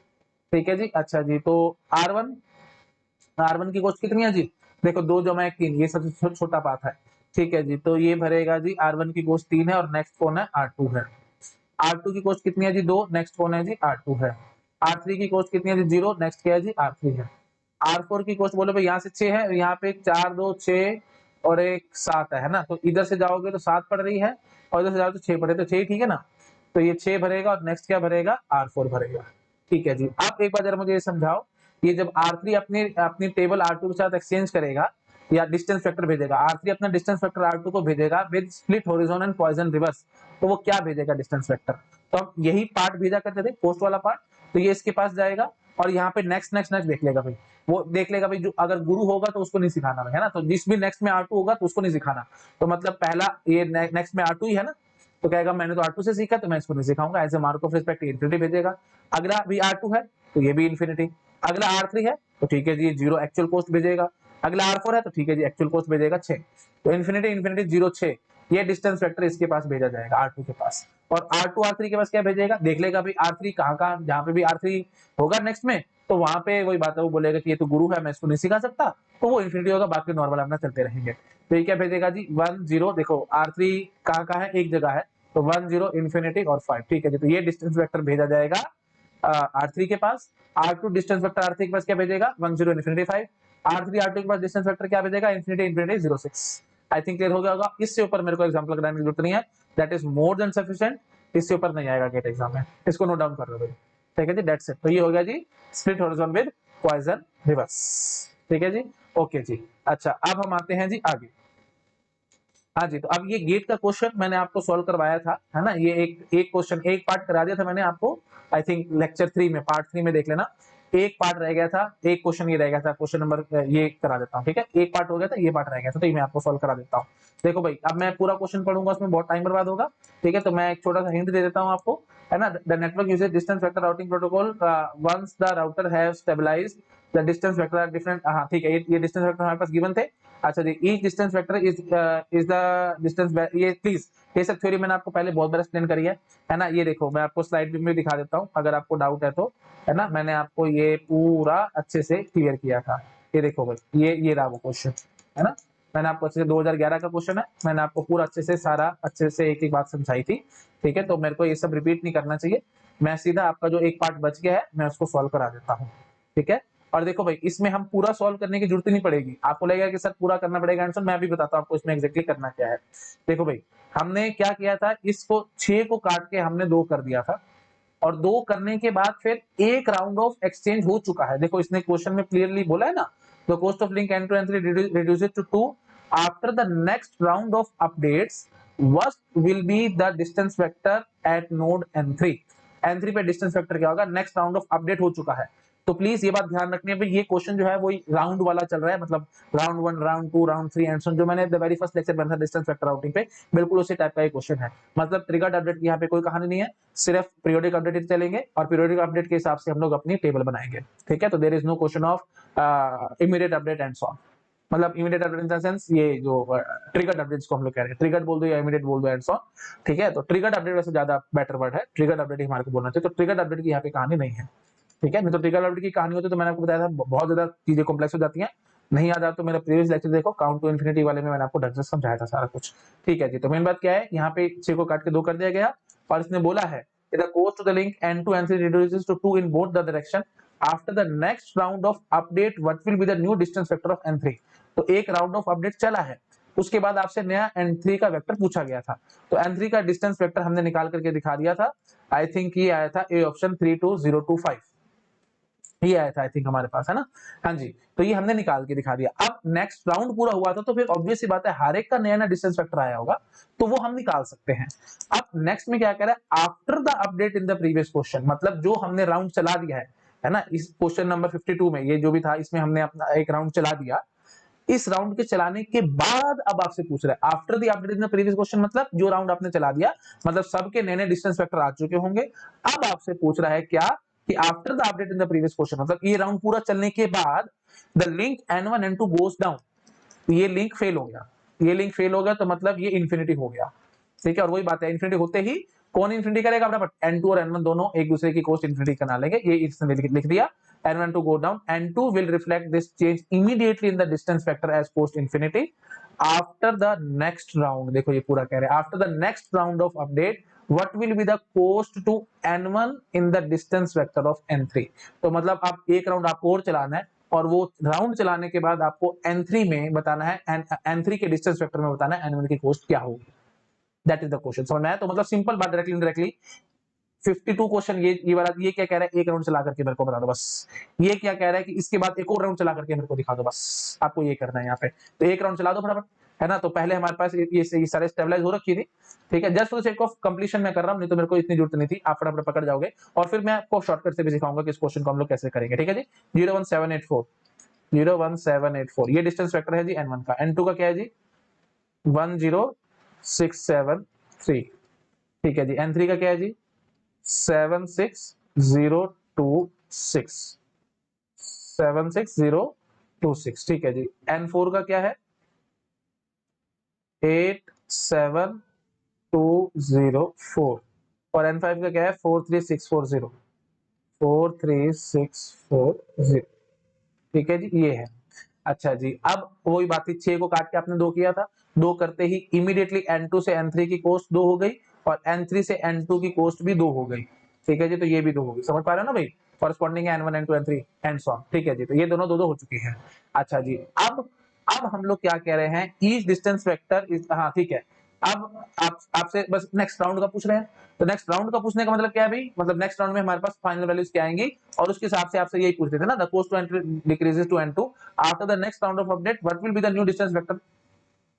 ठीक है जी। अच्छा जी, तो R1 की कोस्ट कितनी है जी, देखो 2 जमा 1 3, ये सबसे छोटा पाथ है। ठीक है जी, तो ये भरेगा जी, R1 की कोस्ट 3 है और नेक्स्ट कौन है, R2 है। R2 की कोस्ट कितनी है जी, 2, नेक्स्ट कौन है जी, R2 है। R3 की कोस्ट कितनी है जी, 0, नेक्स्ट क्या है जी, R3 है। R4 की कोस्ट बोलो भाई, यहाँ से 6 है, यहाँ पे 4 2 6 और 1 7 है ना, तो इधर से जाओगे तो 7 पड़ रही है और इधर से जाओ तो 6 पड़े, तो 6 ठीक है ना, तो ये 6 भरेगा और नेक्स्ट क्या भरेगा, R4 भरेगा। ठीक है जी, आप एक बार जरा मुझे ये समझाओ, ये जब R3 अपनी अपनी टेबल R2 के साथ एक्सचेंज करेगा या डिस्टेंस वेक्टर भेजेगा, R3 अपना डिस्टेंस वेक्टर R2 को भेजेगा with split horizon and poison reverse, तो वो क्या भेजेगा डिस्टेंस वेक्टर, तो हम यही पार्ट भेजा करते थे, पोस्ट वाला पार्ट, तो ये इसके पास जाएगा और यहाँ पे नेक्स्ट नेक्स्ट नेक्स्ट देख लेगा भाई, वो देख लेगा भाई, जो अगर गुरु होगा तो उसको नहीं सिखाना है ना, तो जिस भी नेक्स्ट में R2 होगा तो उसको नहीं सिखाना, तो मतलब पहला ये नेक्स्ट में R2 ही है ना, तो कहेगा मैंने तो R2 से सीखा तो मैं इसको नहीं सिखाऊंगा, as a mark of respect infinity भेजेगा। अगला भी R2 है तो ये भी इन्फिनिटी, अगला R3 है तो ठीक है जी 0 एक्चुअल कोस्ट भेजेगा, अगला R4 है तो ठीक है जी एक्चुअल कोस्ट भेजेगा 6, तो इन्फिनिटी इन्फिनिटी 0 6, ये डिस्टेंस वेक्टर इसके पास भेजा जाएगा R2 के पास, और R2 R3 के पास क्या भेजेगा, देख लेगा भाई R3 कहाँ जहाँ पे भी R3 होगा नेक्स्ट में, तो वहां पे वही बात है, वो बोलेगा कि ये तो गुरु है मैं इसको नहीं सिखा सकता, तो वो इन्फिनिटी होगा, बाकी नॉर्मल अपना चलते रहेंगे। तो ये क्या भेजेगा जी 1 0, देखो R3 कहाँ है, एक जगह है, तो 1 0 इन्फिनिटी और 5। ठीक है जी, तो ये डिस्टेंस वेक्टर भेजा जाएगा R3 के पास। R2 डिस्टेंस वेक्टर R3 के पास क्या भेजेगा, 1 0 इन्फिनिटी 5। R3 R2 के पास डिस्टेंस वेक्टर क्या भेजेगा, इन्फिनिटी इन्फिनिटी 0 6। आई थिंक क्लियर हो गया होगा, इससे ऊपर मेरे को एग्जांपल कराने की जरूरत नहीं है, that is more than sufficient, इससे ऊपर नहीं आएगा गेट एग्जाम में, इसको नोट डाउन कर लो भाई। ठीक है जी, दैट्स इट, तो ये हो गया जी split horizon with poison reverse. ठीक है जी, ओके जी। अच्छा, अब हम आते हैं जी आगे। हाँ जी, तो अब ये गेट का क्वेश्चन मैंने आपको सॉल्व करवाया था, है ना, ये एक क्वेश्चन एक पार्ट करा दिया था मैंने आपको, आई थिंक लेक्चर 3 में, पार्ट 3 में देख लेना, एक पार्ट रह गया था, एक क्वेश्चन ये रह गया था, क्वेश्चन नंबर ये करा देता हूँ। ठीक है, एक पार्ट हो गया था, ये पार्ट रह गया था, तो ये मैं आपको सॉल्व करा देता हूँ। देखो भाई, अब मैं पूरा क्वेश्चन पढ़ूंगा उसमें बहुत टाइम बर्बाद होगा, ठीक है, तो मैं एक छोटा सा हिंट दे देता हूँ आपको, है ना। The network uses distance vector routing protocol once the router have stabilized the distance vector are different, हाँ ठीक है, ये डिस्टेंस वेक्टर हमारे पास गिवन थे। अच्छा जी, each distance vector is the distance, ये प्लीज ये सब थ्योरी मैंने आपको पहले बहुत बार एक्सप्लेन करी है ना। ये देखो मैं आपको स्लाइड में दिखा देता हूँ अगर आपको डाउट है तो, है ना, मैंने आपको ये पूरा अच्छे से क्लियर किया था। ये देखो भाई, ये रहा वो क्वेश्चन, है ना, मैंने आपको अच्छे से 2011 का क्वेश्चन है, मैंने आपको पूरा अच्छे से सारा अच्छे से एक एक बात समझाई थी। ठीक है, तो मेरे को ये सब रिपीट नहीं करना चाहिए, मैं सीधा आपका जो एक पार्ट बच गया है मैं उसको सॉल्व करा देता हूँ। ठीक है, और देखो भाई, इसमें हम पूरा सॉल्व करने की जरूरत नहीं पड़ेगी, आपको लगेगा कि सर पूरा करना पड़ेगा आंसर, मैं भी बताता हूँ आपको इसमें एग्जैक्टली करना क्या है। देखो भाई, हमने क्या किया था, इसको 6 को काट के हमने 2 कर दिया था, और 2 करने के बाद फिर एक राउंड ऑफ एक्सचेंज हो चुका है। देखो इसने क्वेश्चन में क्लियरली बोला है ना, the cost of link N2 N3 reduces to 2 after the next round of updates what will be the distance vector at node N3। N3 पे डिस्टेंस वेक्टर क्या होगा, नेक्स्ट राउंड ऑफ अपडेट हो चुका है, तो प्लीज ये बात ध्यान रखनी है भाई, ये क्वेश्चन जो है वो राउंड वाला चल रहा है, मतलब round 1, round 2, round 3 and so, जो मैंने द वेरी फर्स्ट लेक्चर में था डिस्टेंस वेक्टर राउटिंग पे, बिल्कुल उसी टाइप का ये क्वेश्चन है। मतलब ट्रिगर्ड अपडेट की यहाँ पे कोई कहानी नहीं है, सिर्फ पीरियोडिक अपडेट चलेंगे और पीरियोडिक अपडेट के हिसाब से हम लोग अपनी टेबल बनाएंगे, ठीक है। तो there is no question of immediate update and so on, मतलब immediate update in the sense ये जो ट्रिगर्ड अपडेट्स को हम लोग कह रहे हैं, ट्रिगर्ड बोल दो या इमीडिएट बोल दो एंड सो ऑन, ठीक है। तो ट्रिगर्ड अपडेट वैसे ज्यादा बेटर वर्ड है, ट्रिगर्ड अपडेट ही हमारे को बोलना चाहिए। तो ट्रिगर्ड अपडेट की यहाँ पे कहानी नहीं है, ठीक है। नहीं तो ट्रिगर्ड अपडेट की कहानी होती तो मैंने आपको बताया था बहुत ज्यादा चीजें कॉम्प्लेक्स हो जाती हैं। नहीं याद आता तो मेरा प्रीवियस लेक्चर देखो, काउंट टू इन्फिनिटी वाले में मैंने आपको ढंग से समझाया था सारा कुछ, ठीक है जी। तो मेन बात क्या है, यहाँ पे 6 को काट के 2 कर दिया गया और इसने बोला है the cost to the link n2 and 3 reduces to 2 in both the direction after the next round of update what will be the new distance vector of n3। तो एक राउंड ऑफ अपडेट चला है, उसके बाद आपसे नया n3 का vector पूछा गया था, तो n3 का डिस्टेंस वेक्टर हमने निकाल करके दिखा दिया था। आई थिंक ये आया था ए ऑप्शन 32025, ये आया था आई थिंक हमारे पास, है ना। हाँ जी, तो ये हमने निकाल के दिखा दिया। अब नेक्स्ट राउंड पूरा हुआ था तो फिर ऑब्वियस सी बात है हर एक का नया नया डिस्टेंस वेक्टर आया होगा, तो वो हम निकाल सकते हैं। अब नेक्स्ट में क्या कह रहा है, after the update in the previous question, मतलब जो हमने राउंड चला दिया है ना, इस क्वेश्चन नंबर 52 में ये जो भी था इसमें हमने अपना एक राउंड चला दिया, इस राउंड के चलाने के बाद अब आपसे पूछ रहा है after the update in the previous question, मतलब जो राउंड आपने चला दिया, मतलब सबके नए नए डिस्टेंस वेक्टर आ चुके होंगे। अब आपसे पूछ रहा है क्या कि after the update in the previous question, मतलब ये राउंड पूरा चलने के बाद the link n1 n2 goes down, ये लिंक फेल हो गया, ये लिंक फेल हो गया तो मतलब ये इंफिनिटी हो गया, ठीक है। और वही बात है, इंफिनिटी होते ही कौन इंफिनिटी करेगा, फटाफट n2 और n1 दोनों एक दूसरे की कोस्ट इंफिनिटी बना लेंगे, ये इसने लिख दिया n1 to go down, n2 will reflect this change immediately in the distance vector as post infinity after the next round। देखो ये पूरा कह रहे हैं after the next round of update what will be the cost to n1 in the distance vector of n3। तो मतलब आप एक राउंड आपको और चलाना है और वो राउंड चलाने के बाद आपको n3 में बताना है, n3 के डिस्टेंस वेक्टर में बताना है n1 की कोस्ट क्या होगी। दैट इज द क्वेश्चन, समझ में आया। तो मतलब सिंपल बात, डायरेक्टली इनडायरेक्टली 52 क्वेश्चन ये वाला, ये क्या कह रहा है, एक राउंड चला करके मेरे को बता दो बस। ये क्या कह रहा है कि इसके बाद एक और राउंड चला करके मेरे को दिखा दो बस, आपको ये करना है यहाँ पे। तो एक राउंड चला दो फटाफट, है ना। तो पहले हमारे पास ये सारे स्टेबलाइज हो रखी थी, ठीक है। Just for the sake of completion मैं कर रहा हूँ, नहीं तो मेरे को इतनी जरूरत नहीं थी, आप फटाफट पकड़ जाओगे। और फिर मैं आपको शॉर्टकट से भी सिखाऊंगा कि इस क्वेश्चन को हम लोग कैसे करेंगे, ठीक है जी। 01784 01784 ये डिस्टेंस वेक्टर है जी n1 का, n2 का क्या है जी 10673, ठीक है जी। n3 का क्या है जी 76026 76026, ठीक है जी। n4 का क्या है 87204 और n5 का क्या है 43640 43640, ठीक है जी, ये है। अच्छा जी, अब वही बात थी, 6 को काट के आपने 2 किया था, 2 करते ही इमीडिएटली n2 से n3 की कोस्ट 2 हो गई और n3 से n2 की कोस्ट भी 2 हो गई, ठीक है जी। तो ये भी 2 हो गई, समझ पा रहे हो ना भाई, कॉरेस्पॉन्डिंग है n1 n2 n3 and so on, ठीक है जी। तो ये दोनों 2 हो चुकी है। अच्छा जी, अब हम लोग क्या कह रहे हैं, ईच डिस्टेंस वेक्टर इज, हाँ ठीक है। अब आपसे बस नेक्स्ट राउंड का पूछ रहे हैं, तो नेक्स्ट राउंड का पूछने का मतलब क्या है भाई, मतलब नेक्स्ट राउंड में हमारे पास फाइनल वैल्यूज क्या आएंगी और उसके हिसाब से आपसे यही पूछ रहे थे ना, the cost to n3 decreases to n2 after the next round of update what will be the new distance vector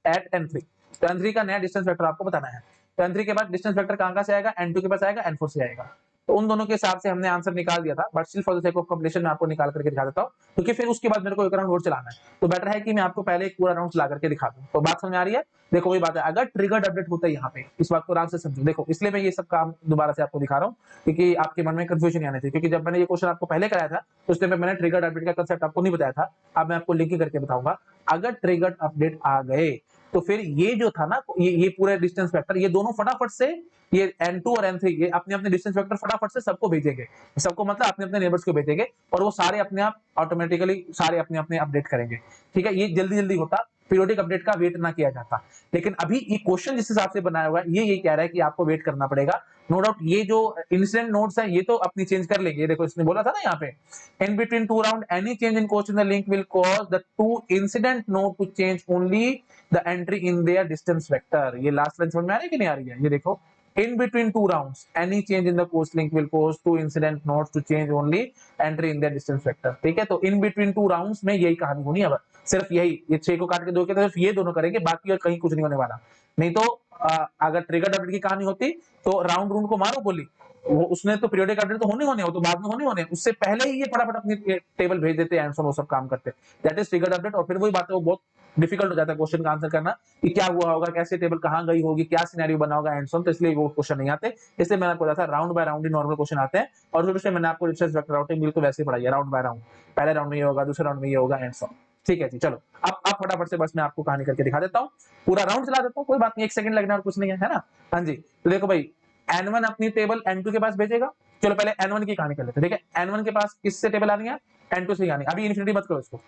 at n3। तो n3 का नया डिस्टेंस वेक्टर आपको बताना है। तो n3 के बाद डिस्टेंस वेक्टर कहां से आएगा, n2 के पास आएगा, n4 से आएगा। तो उन दोनों के हिसाब से हमने आंसर निकाल दिया था, but still for the sake of completion मैं आपको निकाल करके दिखा देता हूं, क्योंकि फिर उसके बाद मेरे को एक राउंड और चलाना है, तो बेटर है कि मैं आपको पहले एक पूरा राउंड चला करके दिखा दूं। तो बात समझ आ रही है। देखो वही बात है, अगर ट्रिगर्ड अपडेट होता है यहाँ पे, इस बात को आराम से समझो। देखो इसलिए मैं ये सब काम दोबारा से आपको दिखा रहा हूँ क्योंकि आपके मन में कंफ्यूजन आने थे, क्योंकि जब मैंने ये क्वेश्चन आपको पहले कराया था तो उस टाइम मैंने ट्रिगर्ड अपडेट का कंसेप्ट आपको नहीं बताया था। अब मैं आपको लिंक करके बताऊंगा, अगर ट्रिगर्ड अपडेट आ गए तो फिर ये जो था ना, ये पूरे डिस्टेंस वेक्टर, ये दोनों फटाफट से, ये n2 और n3 ये अपने अपने डिस्टेंस वेक्टर फटाफट से सबको भेजेंगे, सबको मतलब अपने अपने नेबर्स को भेजेंगे और वो सारे अपने आप ऑटोमेटिकली सारे अपने अपने अपडेट करेंगे, ठीक है। ये जल्दी जल्दी होता, पीरियोडिक अपडेट का वेट ना किया जाता। लेकिन अभी ये क्वेश्चन जिस हिसाब से बनाया हुआ है, ये कह रहा है कि आपको वेट करना पड़ेगा। नो डाउट ये जो इंसिडेंट नोड्स है ये तो अपनी चेंज कर लेंगे, देखो इसने बोला था ना यहाँ पे, in between two round any change in cost in the link will cause the two incident node to change only the entry in their distance vector। ये लास्ट लाइन समझ में आ रही है कि नहीं आ रही है, ये देखो in between two rounds any change in the cost link will cause two incident nodes to change only entry in their distance vector, ठीक है। तो in between two rounds में यही कहानी होनी है, अब सिर्फ यही, ये 6 को काट के 2 के तो सिर्फ ये दोनों करेंगे, बाकी और कहीं कुछ नहीं होने वाला। नहीं तो अगर ट्रिगर्ड अपडेट की कहानी होती तो राउंड रूंड को मारो गोली, वो उसने तो पीरियोडिक अपडेट तो होने हो तो बाद में होने उससे पहले ही ये फटाफट अपनी टेबल भेज देते हैं, वो सब काम करते, दैट इज ट्रिगर्ड अपडेट। और फिर वही बात है, वो बहुत डिफिकल्ट हो जाता है क्वेश्चन का आंसर करना कि क्या हुआ होगा, कैसे टेबल कहां गई होगी, क्या सिनेरियो बना होगा एंड सो, तो इसलिए वो क्वेश्चन नहीं आते। इसलिए मैंने आपको बताया था राउंड बाय राउंड ही नॉर्मल क्वेश्चन आते हैं। और फिर उसमें मैंने आपको डिस्टेंस वेक्टर राउटिंग बिल्कुल वैसे ही पढ़ाई है, राउंड बाय राउंड, पहले राउंड में ये होगा, दूसरे राउंड में ये होगा एंड सो। ठीक है जी, चलो अब फटाफट से बस मैं आपको कहानी करके दिखा देता हूँ, पूरा राउंड चला देता हूँ, कोई बात नहीं, 1 सेकंड लगना और कुछ नहीं है ना। हाँ जी, तो देखो भाई N1 अपनी टेबल N2 के पास भेजेगा। चलो पहले N1 की कहानी कर लेते हैं, ठीक है। N1 के पास किससे टेबल आनी है, N2 से आनी है। अभी इन्फिनिटी मत करो इसको,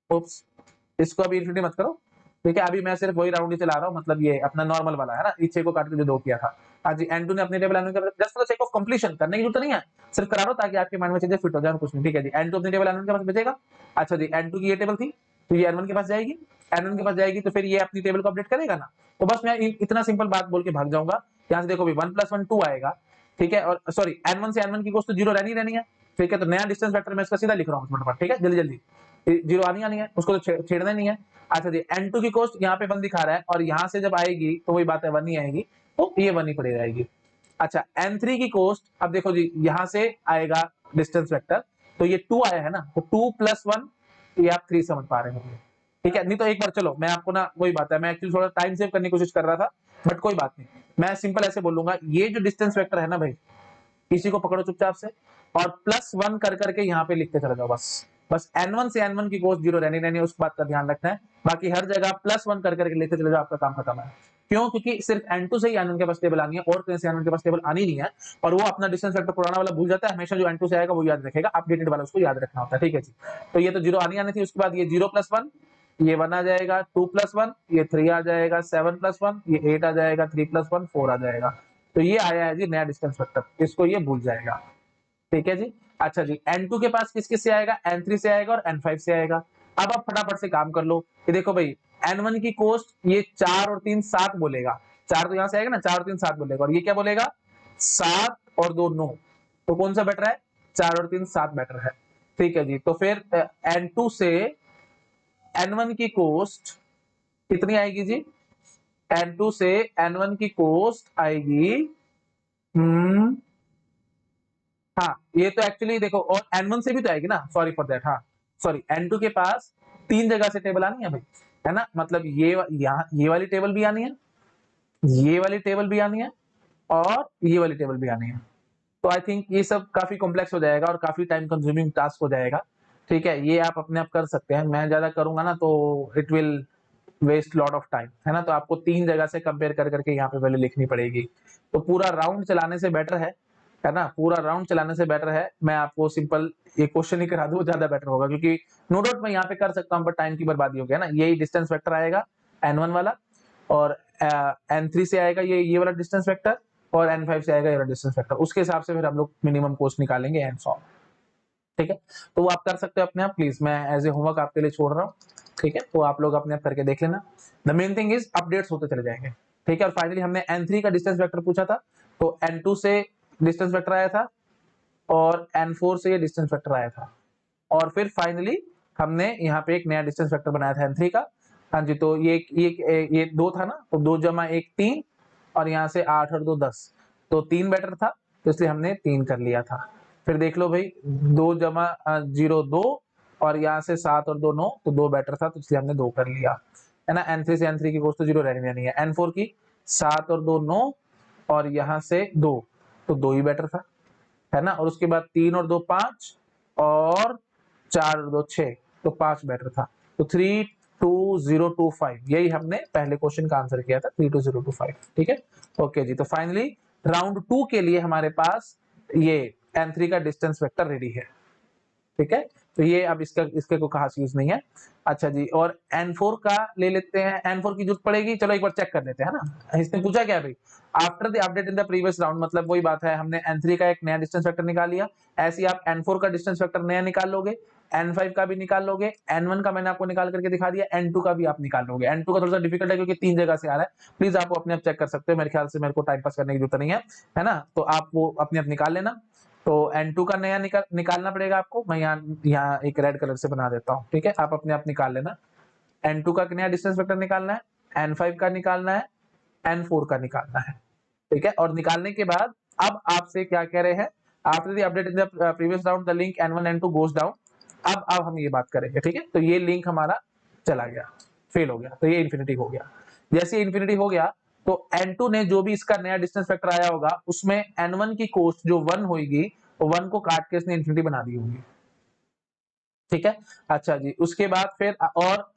ओप्स, इसको अभी इन्फिनिटी मत करो, ठीक है। अभी मैं सिर्फ वही राउंड ही चला रहा हूँ, मतलब ये अपना नॉर्मल वाला है ना, इस 6 को काट के जो 2 किया था। हाँ जी, N2 ने अपनी टेबल N1 के पास, just for the sake of completion, करने की जरूरत नहीं है, सिर्फ करा लो ताकि आपके माइंड में चीजें फिट हो जाए, कुछ नहीं, ठीक है जी। N2 अपनी टेबल N1 के पास भेजेगा। अच्छा जी, N2 की ये टेबल थी तो ये N1 के पास जाएगी, N1 के पास जाएगी तो फिर ये अपनी टेबल को अपडेट करेगा ना। तो बस मैं इतना सिंपल बात बोल के भाग जाऊंगा। यहाँ से देखो भी 1 + 1 2 आएगा, ठीक है। और सॉरी, N1 से N1 की कॉस्ट तो 0 रहनी है, ठीक है। तो नया डिस्टेंस वेक्टर मैं इसका सीधा लिख रहा हूँ फटाफट, ठीक है, जल्दी जल्दी, 0 आनी है, उसको तो छेड़ना नहीं है। अच्छा जी, N2 की कॉस्ट यहाँ पे 1 दिखा रहा है, और यहाँ से जब आएगी तो वही बात है 1 ही आएगी, तो ये 1 ही पड़ी रहेगी। अच्छा, N3 की कॉस्ट, अब देखो जी यहाँ से आएगा डिस्टेंस वेक्टर, तो ये 2 आया है ना, तो 2 + 1, ये आप 3 समझ पा रहे होंगे, ठीक है। नहीं तो एक बार चलो मैं आपको ना, वही बात है, मैं एक्चुअली थोड़ा टाइम सेव करने की कोशिश कर रहा था, बट कोई बात नहीं, मैं सिंपल ऐसे बोलूंगा, ये जो डिस्टेंस वेक्टर है ना भाई, इसी को पकड़ो चुपचाप से, और +1 कर करके यहाँ पे लिखते चले जाओ बस। बस N1 से N1 की कॉस्ट 0 रहनी है, उस बात का ध्यान रखना है। बाकी हर जगह +1 कर करके लिखते चले जाओ, आपका काम खत्म है। क्यों? क्योंकि सिर्फ N2 से ही N1 के पास टेबल आनी है, और कहीं से N1 के पास टेबल आनी नहीं है। और वो अपना डिस्टेंस वेक्टर पुराना वाला भूल जाता है, हमेशा जो N2 से आएगा वो याद रखेगा, अपडेटेड वाला उसको याद रखना होता है, ठीक है जी। तो ये तो 0 आनी थी, उसके बाद ये 0 + 1, ये 1 आ जाएगा, 2 + 1 ये 3 आ जाएगा, 7 + 1 ये 8 आ जाएगा, 3 + 1 4 आ जाएगा। तो ये आया है जी नया डिस्टेंस वेक्टर, इसको ये भूल जाएगा, ठीक है जी। अच्छा जी, N2 के पास किस किस से आएगा, N3 से आएगा और N5 से आएगा। अब आप फटाफट से काम कर लो, ये देखो भाई N1 की कॉस्ट ये 4 और 3 7 बोलेगा, 4 तो यहां से आएगा ना, 4 और 3 7 बोलेगा, और ये क्या बोलेगा 7 और 2 9, तो कौन सा बेटर है, 4 और 3 7 बेटर है, ठीक है जी। तो फिर N2 से N1 की कॉस्ट कितनी आएगी जी, N2 से N1 की कॉस्ट आएगी, हाँ ये तो एक्चुअली देखो, और N1 से भी तो आएगी ना, सॉरी फॉर दैट, हाँ सॉरी, N2 के पास 3 जगह से टेबल आनी है भाई, है ना, मतलब ये यहाँ ये वाली टेबल भी आनी है, ये वाली टेबल भी आनी है, और ये वाली टेबल भी आनी है। तो आई थिंक ये सब काफी कॉम्प्लेक्स हो जाएगा और काफी टाइम कंज्यूमिंग टास्क हो जाएगा, ठीक है। ये आप अपने आप कर सकते हैं, मैं ज्यादा करूंगा ना तो it will waste lot of time, है ना। तो आपको 3 जगह से कंपेयर कर करके यहाँ पे वैल्यू लिखनी पड़ेगी। तो पूरा राउंड चलाने से बेटर है ना, पूरा राउंड चलाने से बेटर है मैं आपको सिंपल ये क्वेश्चन ही करा दूं, ज्यादा बेटर होगा, क्योंकि नो डाउट मैं यहाँ पे कर सकता हूँ, बट टाइम की बर्बादी हो गया ना। यही डिस्टेंस वेक्टर आएगा N1 वाला, और N3 से आएगा ये वाला डिस्टेंस वेक्टर, और N5 से आएगा ये वाला डिस्टेंस वेक्टर, उसके हिसाब से फिर हम लोग मिनिमम कॉस्ट निकालेंगे एंड सो, ठीक है। तो वो आप कर सकते हो अपने आप, प्लीज मैं एज ए होमवर्क आपके लिए छोड़ रहा हूँ, ठीक है। तो आप लोग अपने आप करके देख लेना। The main thing is updates होते चले जाएंगे, ठीक है। और फाइनली हमने N3 का डिस्टेंस वेक्टर पूछा था, तो N2 से डिस्टेंस वेक्टर आया था, और N4 से ये डिस्टेंस वेक्टर आया था, और फिर फाइनली हमने यहाँ पे एक नया डिस्टेंस वेक्टर बनाया था N3 का। हाँ जी, तो ये 2 था ना, तो 2 + 1 3, और यहाँ से 8 और 2 10, तो 3 बेटर था, तो इसलिए हमने 3 कर लिया था। फिर देख लो भाई 2 + 0 2, और यहाँ से 7 और 2 9, तो 2 बेटर था, तो इसलिए हमने 2 कर लिया, है ना। N3 से N3 की कॉस्ट तो 0 रहनी है। N4 की 7 और 2 9, और यहाँ से 2, तो 2 ही बेटर था, है ना। और उसके बाद 3 और 2 5, और 4 और 2 6, तो 5 बेटर था, तो 32025 यही हमने पहले क्वेश्चन का आंसर किया था, 32025, ठीक है। ओके जी, तो फाइनली राउंड 2 के लिए हमारे पास ये N3 का डिस्टेंस वेक्टर रेडी है, ठीक है। तो ये अब इसके को खास यूज नहीं है। अच्छा जी, और N4 का ले लेते हैं, N4 की जरूरत पड़ेगी, चलो एक बार चेक कर लेते हैं ना। इसने पूछा क्या भाई, after the update in the previous round, मतलब वही बात है, हमने N3 का एक नया डिस्टेंस वेक्टर निकाल लिया, ऐसे ही आप N4 का डिस्टेंस वेक्टर नया निकाल लोगे, N5 का भी निकाल लोगे, N1 का मैंने आपको निकाल करके दिखा दिया, N2 का भी आप निकाल लोगे। N2 का थोड़ा सा डिफिकल्ट है क्योंकि 3 जगह से आ रहा है, प्लीज आप अपने आप चेक कर सकते हो, मेरे ख्याल से मेरे को टाइम पास करने की जरूरत नहीं है ना। तो आप वो अपने आप निकाल लेना। तो N2 का नया निकालना पड़ेगा आपको, मैं यहाँ एक रेड कलर से बना देता हूँ, ठीक है। आप अपने आप निकाल लेना, N2 का नया डिस्टेंस वेक्टर निकालना है, N5 का निकालना है, N4 का निकालना है, ठीक है। और निकालने के बाद अब आपसे क्या कह रहे हैं, after the update in the previous round the link N1 N2 goes down. अब हम ये बात करेंगे, ठीक है। तो ये लिंक हमारा चला गया, फेल हो गया, तो ये इन्फिनिटी हो गया। जैसे इन्फिनिटी हो गया तो N2 ने जो भी इसका नया डिस्टेंस वेक्टर आया होगा उसमें N1 की कॉस्ट जो 1 होगी, वो 1 को काट के इसने इन्फिनिटी बना दी होगी, ठीक है। अच्छा जी, उसके बाद फिर और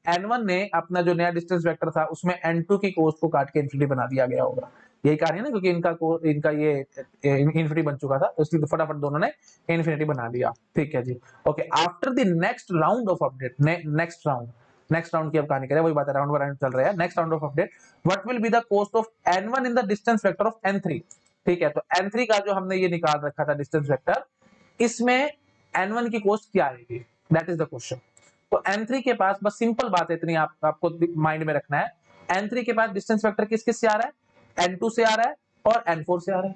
N1 ने अपना जो नया डिस्टेंस वेक्टर था उसमें N2 की कॉस्ट को काट के इन्फिनिटी बना दिया गया होगा। यही कहानी है ना, क्योंकि इनका ये इन्फिनिटी बन चुका था, तो इसलिए फटाफट दोनों ने इन्फिनिटी बना दिया, ठीक है जी। Okay, after the next round of update, next round की अब कहानी करें, वही बात है, राउंड राउंड चल रहा है। Next round of update, what will be the cost of N1 in the distance vector of N3, ठीक है। तो N3 का जो हमने ये निकाल रखा था डिस्टेंस वेक्टर, इसमें N1 की कॉस्ट क्या आएगी, दैट इज द क्वेश्चन। तो N3 के पास बस सिंपल बात है इतनी, आपको माइंड में रखना है, N3 के पास डिस्टेंस वेक्टर किस किस से आ रहा है, N2 से आ रहा है और N4 से आ रहा है,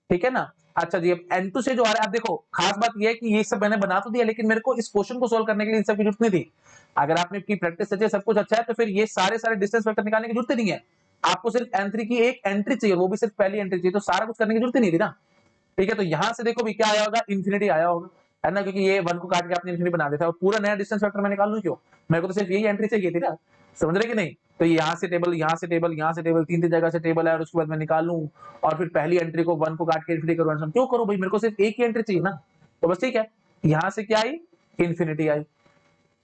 ठीक है ना। अच्छा जी, अब N2 से जो आ रहा है, आप देखो खास बात ये है कि ये सब मैंने बना तो दिया, लेकिन मेरे को इस क्वेश्चन को सोल्व करने के लिए इन सब की जरूरत नहीं थी। अगर आपने की प्रैक्टिस सच्ची सब कुछ अच्छा है तो फिर ये सारे डिस्टेंस वेक्टर निकालने की जरूरत नहीं है। आपको सिर्फ N3 की एक एंट्री चाहिए, वो भी सिर्फ पहली एंट्री चाहिए, तो सारा कुछ करने की जरूरत नहीं थी ना, ठीक है। तो यहां से देखो भी क्या आया होगा, इन्फिनिटी आया होगा, है ना, क्योंकि ये 1 को काट के आपने इन्फिनिटी बना देता है, और पूरा नया डिस्टेंस वेक्टर मैं निकाल लूं क्यों, मेरे को तो सिर्फ यही एंट्री चाहिए थी ना, समझ रहे कि नहीं। तो यहाँ से टेबल, यहाँ से टेबल, यहाँ से टेबल, तीन जगह से टेबल है, और उसके बाद मैं निकाल लूं, और फिर पहली एंट्री को 1 को काट के इन्फिनिटी करूं, क्यों करूं भाई, मेरे को सिर्फ एक ही एंट्री चाहिए ना, तो बस ठीक है। यहाँ से क्या आई, इन्फिनिटी आई।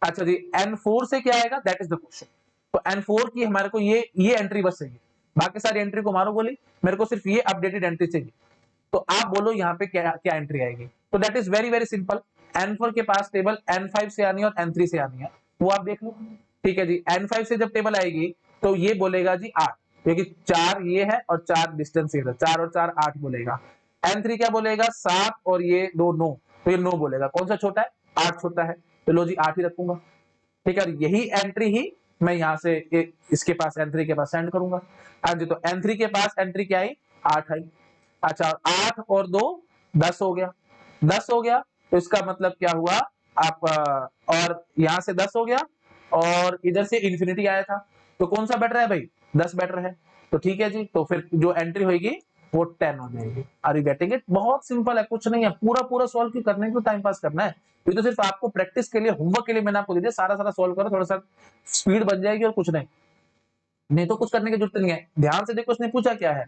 अच्छा जी, N4 से क्या आएगा, दैट इज द क्वेश्चन। तो N4 की हमारे को ये एंट्री बस चाहिए, बाकी सारी एंट्री को मारो गोली, मेरे को सिर्फ ये अपडेटेड एंट्री चाहिए। तो आप बोलो यहाँ पे क्या क्या एंट्री आएगी, तो that is very very simple. N4 के पास टेबल N5 से आनी है और N3 से आनी है, वो आप देख लो, ठीक है जी। N5 से जब टेबल आएगी तो ये बोलेगा जी 8, क्योंकि 4 ये है और 4 डिस्टेंस ये है, 4 और 4 8 बोलेगा। N3 क्या बोलेगा, 7 और ये 2 9, तो ये 9 बोलेगा। कौन सा छोटा है, 8 छोटा है, तो लो जी 8 ही रखूंगा, ठीक है। यही एंट्री ही मैं यहाँ से इसके पास N3 के पास सेंड करूंगा। हाँ जी, तो N3 के पास एंट्री क्या आई, 8 आई। अच्छा, 8 और 2 10 हो गया, 10 हो गया, तो इसका मतलब क्या हुआ, आप और यहां से 10 हो गया और इधर से इन्फिनिटी आया था, तो कौन सा बेटर है भाई, 10 बेटर है, तो ठीक है जी। तो फिर जो एंट्री होगी वो 10 हो जाएगी। आर यू गेटिंग इट, बहुत सिंपल है, कुछ नहीं है, पूरा पूरा सॉल्व क्यों करने को, टाइम पास करना है, ये तो सिर्फ आपको प्रैक्टिस के लिए, होमवर्क के लिए मैंने आपको दे दिया, सारा सॉल्व करो, थोड़ा सा स्पीड बन जाएगी और कुछ नहीं तो कुछ करने की जरूरत नहीं है। ध्यान से देखो उसने पूछा क्या है,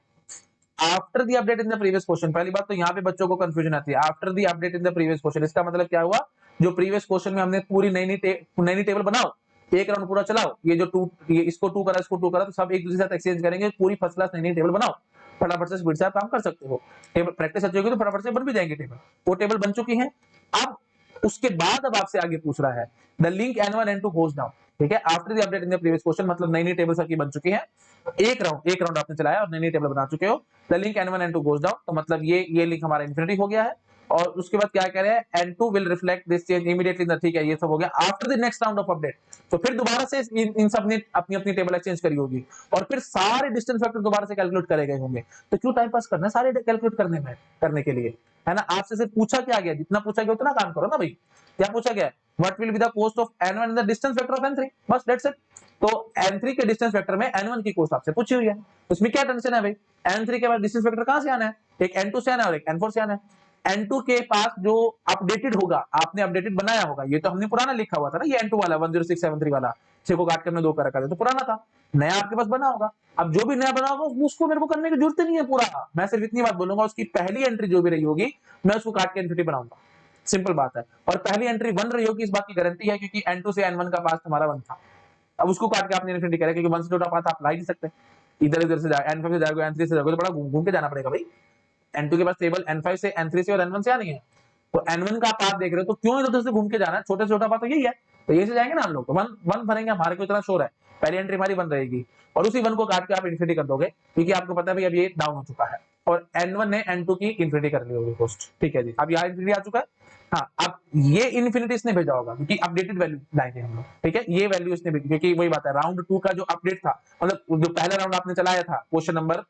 after the update in the previous question. पहली बात तो यहाँ पे बच्चों को कंफ्यूजन आती है, after the update in the previous question, इसका मतलब क्या हुआ, जो प्रीवियस क्वेश्चन में हमने पूरी नई टेबल बनाओ, एक राउंड पूरा चलाओ, ये जो ये इसको 2 करा, इसको 2 करा, तो सब एक दूसरे के साथ एक्सचेंज करेंगे, पूरी फर्स्ट क्लास नई टेबल बनाओ, फटाफट से स्पीड से आप काम कर सकते हो, टेबल प्रैक्टिस अच्छी होगी तो फटाफट से बन भी जाएंगे टेबल। वो टेबल बन चुकी है। अब उसके बाद अब आपसे आगे पूछ रहा है, the link N1 N2 goes down, ठीक है, after the update in the previous question, मतलब नई टेबल सबकी बन चुकी है, एक राउंड आपने चलाया और नई टेबल बना चुके हो, the link N1 N2 goes down, तो मतलब ये लिंक हमारा इन्फिनिटी हो गया है। और उसके बाद क्या कह रहे हैं, N2 will reflect this change immediately, ठीक है, ये सब हो गया। After the next round of update, तो फिर दोबारा से इन सब ने अपनी अपनी टेबल एक्सचेंज करी होगी, और फिर सारे डिस्टेंस फैक्टर दोबारा से कैलकुलेट करे गए होंगे। तो क्यों टाइम पास करना है सारे कैलकुलेट करने के लिए, है ना। आपसे सिर्फ पूछा क्या गया, जितना पूछा गया उतना काम करो ना भाई। क्या पूछा गया, what will be the cost of N1 in the distance vector of N3, बस दैट्स इट। तो N3 के डिस्टेंस वेक्टर में N1 की कॉस्ट आपसे पूछी हुई है, उसमें क्या टेंशन है भाई, N3 के बाद डिस्टेंस वेक्टर कहां से आना है, एक N2 से आना है और एक N4 से आना है। N2 के पास जो अपडेटेड होगा, आपने अपडेटेड बनाया होगा, ये तो हमने पुराना लिखा हुआ था ना, ये N2 वाला 10673 वाला, 6 को काट कर हमने 2 कर रखा था, तो पुराना था, नया आपके पास बना होगा। अब जो भी नया बना होगा उसको मेरे को करने की जरूरत नहीं है पूरा, मैं सिर्फ इतनी बात बोलूंगा, उसकी पहली एंट्री जो भी रही होगी मैं उसको काट के इन्फिनिटी बनाऊंगा, सिंपल बात है। और पहली एंट्री 1 रही होगी, इस बात की गारंटी है, क्योंकि N2 से N1 का पास हमारा 1 था। अब उसको काट के आपने इन्फिनिटी करा, क्योंकि 1 से छोटा पाथ आप ला ही नहीं सकते, इधर से जाएगा, N5 से जाएगा, N3 से जाएगा, तो बड़ा घूम के जाना पड़ेगा भाई। N2 के पास टेबल N5 से, N3 से और N1 से आनी है, तो N1 का पाथ देख रहे हो, तो क्यों इधर से घूम के जाना है, छोटे से छोटा पाथ तो यही है, तो यही से जाएंगे ना हम लोग, तो 1 भरेंगे, हमारे को इतना शोर है, पहली एंट्री हमारी 1 रहेगी, और उसी 1 को काट के आप इन्फिनिटी कर दोगे, क्योंकि आपको पता है भाई अब ये डाउन हो चुका है, और N1 ने N2 की इन्फिनिटी कर ली होगी कॉस्ट, ठीक है जी। अब यहाँ इन्फिनिटी आ चुका है, हाँ, अब ये इन्फिनिटी इसने भेजा होगा, क्योंकि अपडेटेड वैल्यू लाएंगे हम लोग, ठीक है, ये वैल्यू इसने भेजी, क्योंकि वही बात है, राउंड 2 का जो अपडेट था, मतलब जो पहला राउंड आपने चलाया था क्वेश्चन नंबर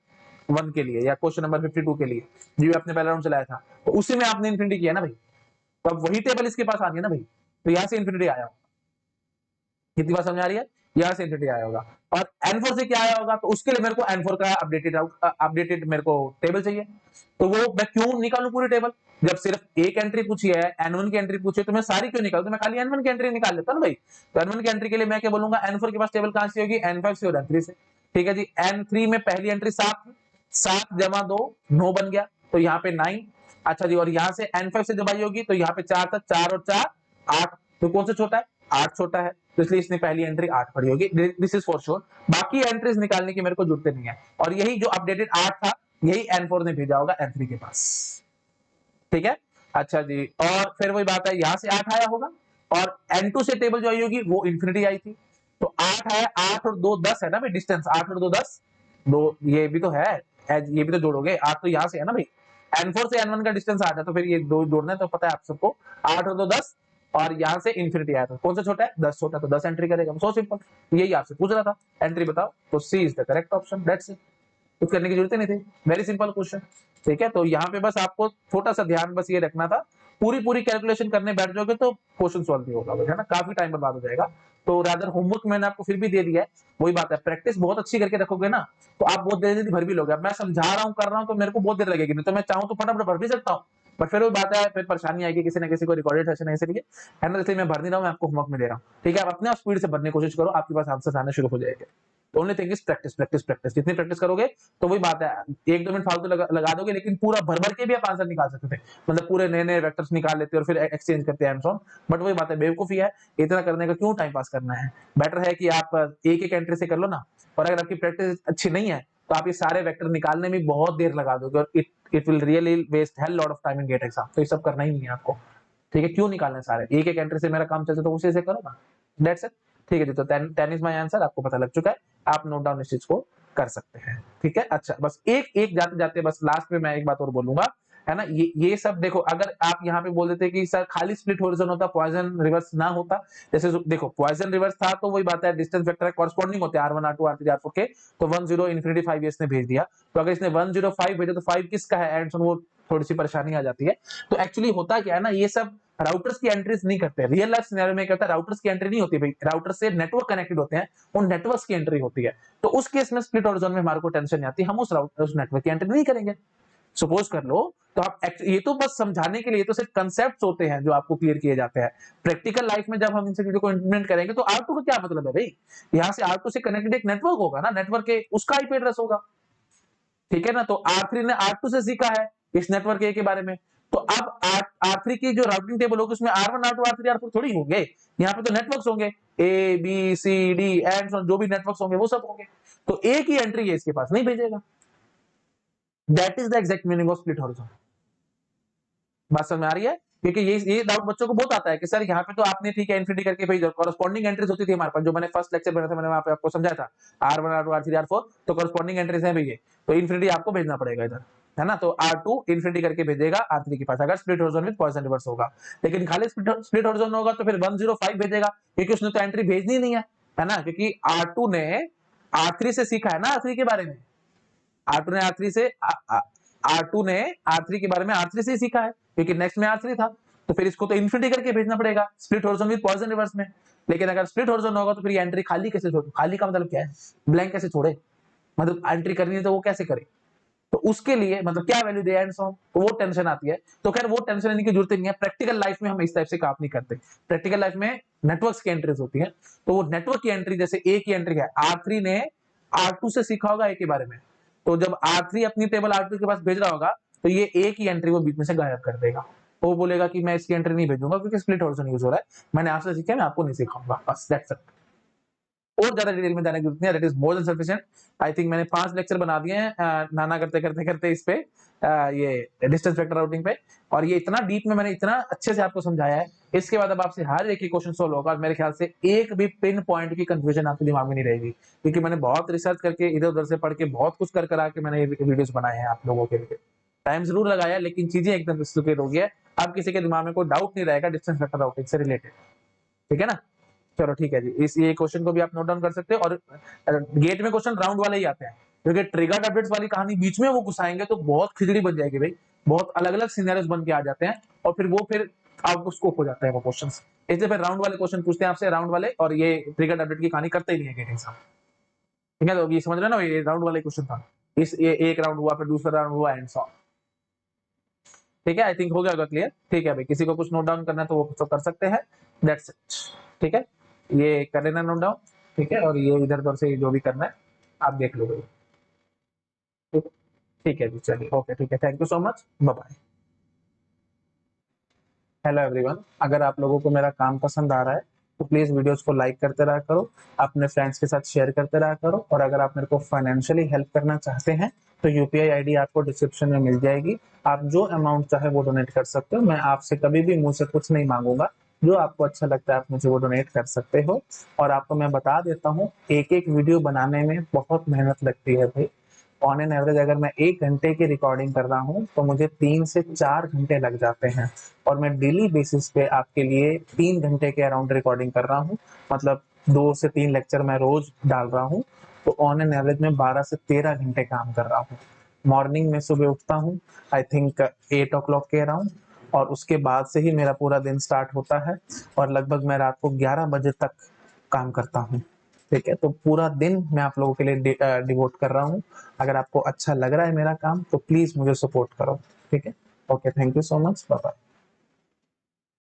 1 के लिए, या क्वेश्चन नंबर 52 के लिए, जो आपने पहला राउंड चलाया था, तो उसी में आपने इन्फिनिटी किया ना भाई, तो अब वही टेबल इसके पास आ गई ना भाई, तो यहां से इन्फिनिटी आया। कितनी बात समझ आ रही है? यहाँ से इन्फिनिटी आया होगा, और N4 से क्या आया होगा, तो उसके लिए मेरे को N4 का अपडेटेड मेरे को टेबल चाहिए। तो वो मैं क्यों निकालू पूरी टेबल, जब सिर्फ एक एंट्री पूछी है, N1 की एंट्री पूछी है, तो मैं सारी क्यों निकालू, तो मैं खाली N1 की एंट्री निकाल लेता ना भाई। तो N1 की एंट्री के लिए मैं क्या बोलूंगा, N4 के पास टेबल कहां से होगी, N5 से और N3 से। ठीक है जी, N3 में पहली एंट्री 7, 7 जमा 2 9 बन गया, तो यहाँ पे 9। अच्छा जी, और यहाँ से N5 से जब आई होगी तो यहाँ पे 4 था, 4 और 4 8, तो कौन सा छोटा है, 8 छोटा है, तो इसलिए इसने पहली एंट्री 8 पढ़ी होगी, दिस इज फॉर श्योर। बाकी एंट्रीज निकालने की मेरे को जरूरत नहीं है, और यही जो अपडेटेड 8 था यही N4 ने भेजा होगा N3 के पास। ठीक है, अच्छा जी, और फिर वही बात है, यहां से 8 आया होगा, और N2 से टेबल जो आई होगी वो इंफिनिटी आई थी, तो 8 है, 8 और 2 10 है ना भाई, डिस्टेंस 8 और 2 10, दो ये भी तो है, ये भी तो जोड़ोगे, 8 तो यहां से है ना भाई, N4 से N1 का डिस्टेंस 8 है, तो फिर ये दो जोड़ना है, तो पता है आप सबको, 8 और 2 10, और यहां से इंफिनिटी आया था, कौन सा छोटा है, 10 छोटा, तो 10 एंट्री करेगा, सो सिंपल, यही आपसे पूछ रहा था, एंट्री बताओ, तो C is the correct option, that's it, कुछ करने की जरूरत ही नहीं थी, वेरी सिंपल क्वेश्चन। ठीक है, तो यहाँ पे बस आपको छोटा सा ध्यान बस ये रखना था, पूरी पूरी कैलकुलेशन करने बैठ जाओगे तो क्वेश्चन सॉल्व नहीं होगा, है ना, काफी टाइम बर्बाद हो जाएगा। तो रादर होमवर्क मैंने आपको फिर भी दे दिया है, वही बात है, प्रैक्टिस बहुत अच्छी करके रखोगे ना तो आप बहुत जल्दी भर भी लोगे। अब मैं समझा रहा हूँ, कर रहा हूँ, तो मेरे को बहुत देर लगेगी, नहीं तो मैं चाहूँ तो फटाफट भर भी सकता हूँ, बट फिर वो बात है, फिर परेशानी आएगी किसी ना किसी को, रिकॉर्डेड सेशन है इसलिए, है ना, इसलिए मैं भर नहीं रहा हूँ, मैं आपको होमवर्क में दे रहा हूँ। ठीक है, आप अपने आप स्पीड से भरने की कोशिश करो, आपके पास आंसर आने शुरू हो जाएंगे। Only thing is practice practice practice, जितनी प्रैक्टिस करोगे तो वही बात है, 1-2 मिनट फालतू लगा दोगे, लेकिन पूरा भर भर के भी आप आंसर निकाल सकते थे, मतलब पूरे नए नए वेक्टर्स निकाल लेते और फिर एक्सचेंज करते हैं, बट वही बात है, बेवकूफी है, इतना करने का क्यों टाइम पास करना है, बेटर है कि आप एक एक एंट्री से कर लो ना। और अगर आपकी प्रैक्टिस अच्छी नहीं है तो आप ये सारे वेक्टर निकालने में बहुत देर लगा दोगे, और it will really waste hell lot of time in GATE exam, तो ये सब करना ही नहीं है आपको। ठीक है, क्यों निकालना है सारे, एक एक एंट्री से मेरा काम चलता, तो उसी से करो ना, दैट्स इट। ठीक है जी, तो 10 इज माय आंसर, आपको पता लग चुका है, आप नोट डाउन इस चीज को कर सकते हैं। ठीक है, अच्छा, बस एक एक जाते जाते बस लास्ट में मैं एक बात और बोलूंगा, है ना, ये सब देखो, अगर आप यहाँ पे बोल देते कि सर खाली स्प्लिट होरिजन होता, पॉइजन रिवर्स ना होता, जैसे देखो पॉइजन रिवर्स था तो वही बात है, डिस्टेंस वेक्टर कॉरस्पॉन्डिंग होते हैं R1 R2 R3 R4 के, तो 1 0 इंफिनिटी 5 इसने भेज दिया, तो अगर इसने 1 0 5 भेजा तो 5 किसका है, एंड वो थोड़ी सी परेशानी आ जाती है। तो एक्चुअली होता क्या है ना, ये सब राउटर्स की एंट्रीज नहीं करते, रियल लाइफ सिनेरियो में क्या होता है, राउटर्स की एंट्री नहीं होती भाई, राउटर से नेटवर्क कनेक्टेड होते हैं, उन नेटवर्क्स की एंट्री होती है, तो उस केस में स्प्लिट होरिजोन में हमारे को टेंशन नहीं आती, हम उस राउटर उस नेटवर्क की एंट्री नहीं करेंगे। सपोज कर लो, तो आप ये तो बस समझाने के लिए, तो सिर्फ कंसेप्ट होते हैं जो आपको क्लियर किए जाते हैं, प्रैक्टिकल लाइफ में जब हम इन चीजों को इंप्लीमेंट करेंगे तो R2 का क्या मतलब है भाई, यहाँ से R2 से कनेक्टेड एक नेटवर्क होगा ना, नेटवर्क के उसका आईपी एड्रेस होगा। ठीक है ना, तो R3 ने R2 से सीखा है इस नेटवर्क ए के बारे में, तो अब R3 की जो राउटिंग टेबल होगी उसमें R1 R2 R3 R4 थोड़ी होंगे, यहाँ पे तो नेटवर्क्स होंगे, A B C D and जो भी नेटवर्क्स होंगे वो सब होंगे, तो एक ही एंट्री है इसके पास, नहीं भेजेगा। That is the exact meaning of split horizon. बात समझ में आ रही है, क्योंकि ये डाउट बच्चों को बहुत आता है कि सर यहाँ पे तो आपने ठीक है इन्फिनिटी करके भेजा, कॉरस्पॉन्डिंग एंट्रीज होती थी हमारे पास, जो मैंने फर्स्ट लेक्चर में था, मैंने वहां पे आपको समझाया था, R1 R2 R3 R4, तो कॉरस्पॉन्डिंग एंट्रीज है भैया, तो इन्फिनिटी आपको भेजना पड़ेगा इधर, है ना, तो R2 इन्फिनिटी करके भेजेगा R3 के पास, अगर split horizon with Poisson reverse होगा। लेकिन खाली स्प्लिट हॉरिजॉन होगा तो फिर 105 भेजेगा, क्योंकि उसने तो एंट्री भेजनी नहीं है ना, क्योंकि R2 ने R3 से सीखा है ना R3 के बारे में, R2 ने R3 से R2 ने R3 के बारे में R3 से ही सीखा है, क्योंकि नेक्स्ट में R3 था, तो फिर इसको तो इन्फिनिटी करके भेजना पड़ेगा split horizon with Poisson reverse में। लेकिन अगर स्प्लिट हॉरिजॉन होगा तो फिर ये एंट्री खाली कैसे छोड़े, खाली का मतलब क्या है, ब्लैंक कैसे छोड़े, मतलब एंट्री करनी है तो वो कैसे करे, तो उसके लिए मतलब क्या वैल्यू दे एंड सो, तो वो टेंशन आती है। तो खैर वो टेंशन लेने की जरूरत नहीं है, प्रैक्टिकल लाइफ में हम इस टाइप से काम नहीं करते, प्रैक्टिकल लाइफ में नेटवर्क्स की एंट्रीज होती है, तो वो नेटवर्क की एंट्री, जैसे ए की एंट्री है, R3 ने R2 से सीखा होगा ए के बारे में, तो जब R3 अपनी टेबल R2 के पास भेज रहा होगा तो ये ए की एंट्री वो बीच में से गायब कर देगा, तो वो बोलेगा कि मैं इसकी एंट्री नहीं भेजूंगा क्योंकि स्प्लिट हॉरिजॉन यूज हो रहा है, मैंने आपसे सीखा, मैं आपको नहीं सिखाऊंगा, बस दैट्स इट। और ज्यादा डिटेल में जाने की जरूरत नहीं है, that is more than sufficient. I think मैंने 5 लेक्चर बना दिए हैं नाना करते करते करते इस पे, ये डिस्टेंस वेक्टर राउटिंग पे, और ये इतना डीप में मैंने इतना अच्छे से आपको समझाया है, इसके बाद अब आपसे हर एक ही क्वेश्चन सोल्व होगा, और मेरे ख्याल से एक भी पिन पॉइंट की कंफ्यूजन आपके दिमाग में नहीं रहेगी, क्योंकि मैंने बहुत रिसर्च करके इधर उधर से पढ़ के बहुत कुछ कर आके मैंने ये वीडियोस बनाए हैं आप लोगों के लिए, टाइम जरूर लगाया, लेकिन चीजें एकदम क्लियर हो गई है, अब किसी के दिमाग में कोई डाउट नहीं रहेगा डिस्टेंस वेक्टर राउटिंग से रिलेटेड। ठीक है ना, चलो ठीक है जी, इस ये क्वेश्चन को भी आप नोट डाउन कर सकते हैं, और गेट में क्वेश्चन राउंड वाले ही आते हैं, क्योंकि ट्रिगर्ड अपडेट्स वाली कहानी बीच में वो घुसाएंगे तो बहुत खिचड़ी बन जाएगी भाई, बहुत अलग अलग सिनेरियोस बन के आ जाते हैं, और फिर वो फिर अब उसको हो जाता है वो क्वेश्चन। इसलिए फिर राउंड वाले क्वेश्चन पूछते हैं आपसे, राउंड वाले, और ये ट्रिगर अपडेट की कहानी करते ही नहीं है गेट एग्जाम। ठीक है, तो ये समझ रहे ना, ये राउंड वाले क्वेश्चन था। ये एक राउंड हुआ, फिर दूसरा राउंड हुआ, एंड सो। ठीक है, आई थिंक हो गया होगा क्लियर। ठीक है भाई, किसी को कुछ नोट डाउन करना है तो वो तो कर सकते हैं। That's it. ठीक है, ये कर लेना नोट डाउन। ठीक है, और ये इधर उधर से जो भी करना है आप देख लो भाई। ठीक है जी, चलिए, ओके, ठीक है, thank you so much, bye bye. Hello everyone, अगर आप लोगों को मेरा काम पसंद आ रहा है तो प्लीज वीडियोस को लाइक करते रहा करो, अपने फ्रेंड्स के साथ शेयर करते रहा करो, और अगर आप मेरे को फाइनेंशियली हेल्प करना चाहते हैं तो यूपीआई आईडी आपको डिस्क्रिप्शन में मिल जाएगी। आप जो अमाउंट चाहे वो डोनेट कर सकते हो, मैं आपसे कभी भी मुंह से कुछ नहीं मांगूंगा। जो आपको अच्छा लगता है आप मुझे वो डोनेट कर सकते हो। और आपको मैं बता देता हूँ, एक एक वीडियो बनाने में बहुत मेहनत लगती है भाई। ऑन एन एवरेज अगर मैं 1 घंटे की रिकॉर्डिंग कर रहा हूँ तो मुझे 3 से 4 घंटे लग जाते हैं। और मैं डेली बेसिस पे आपके लिए 3 घंटे के अराउंड रिकॉर्डिंग कर रहा हूँ। मतलब 2 से 3 लेक्चर मैं रोज डाल रहा हूँ। तो ऑन एन एवरेज में 12 से 13 घंटे काम कर रहा हूँ। मॉर्निंग में सुबह उठता हूँ, आई थिंक 8 o'clock के अराउंड, और उसके बाद से ही मेरा पूरा दिन स्टार्ट होता है, और लगभग मैं रात को 11 बजे तक काम करता हूँ। ठीक है, तो पूरा दिन मैं आप लोगों के लिए डिवोट कर रहा हूँ। अगर आपको अच्छा लग रहा है मेरा काम तो प्लीज मुझे सपोर्ट करो। ठीक है, okay, thank you so much, bye bye.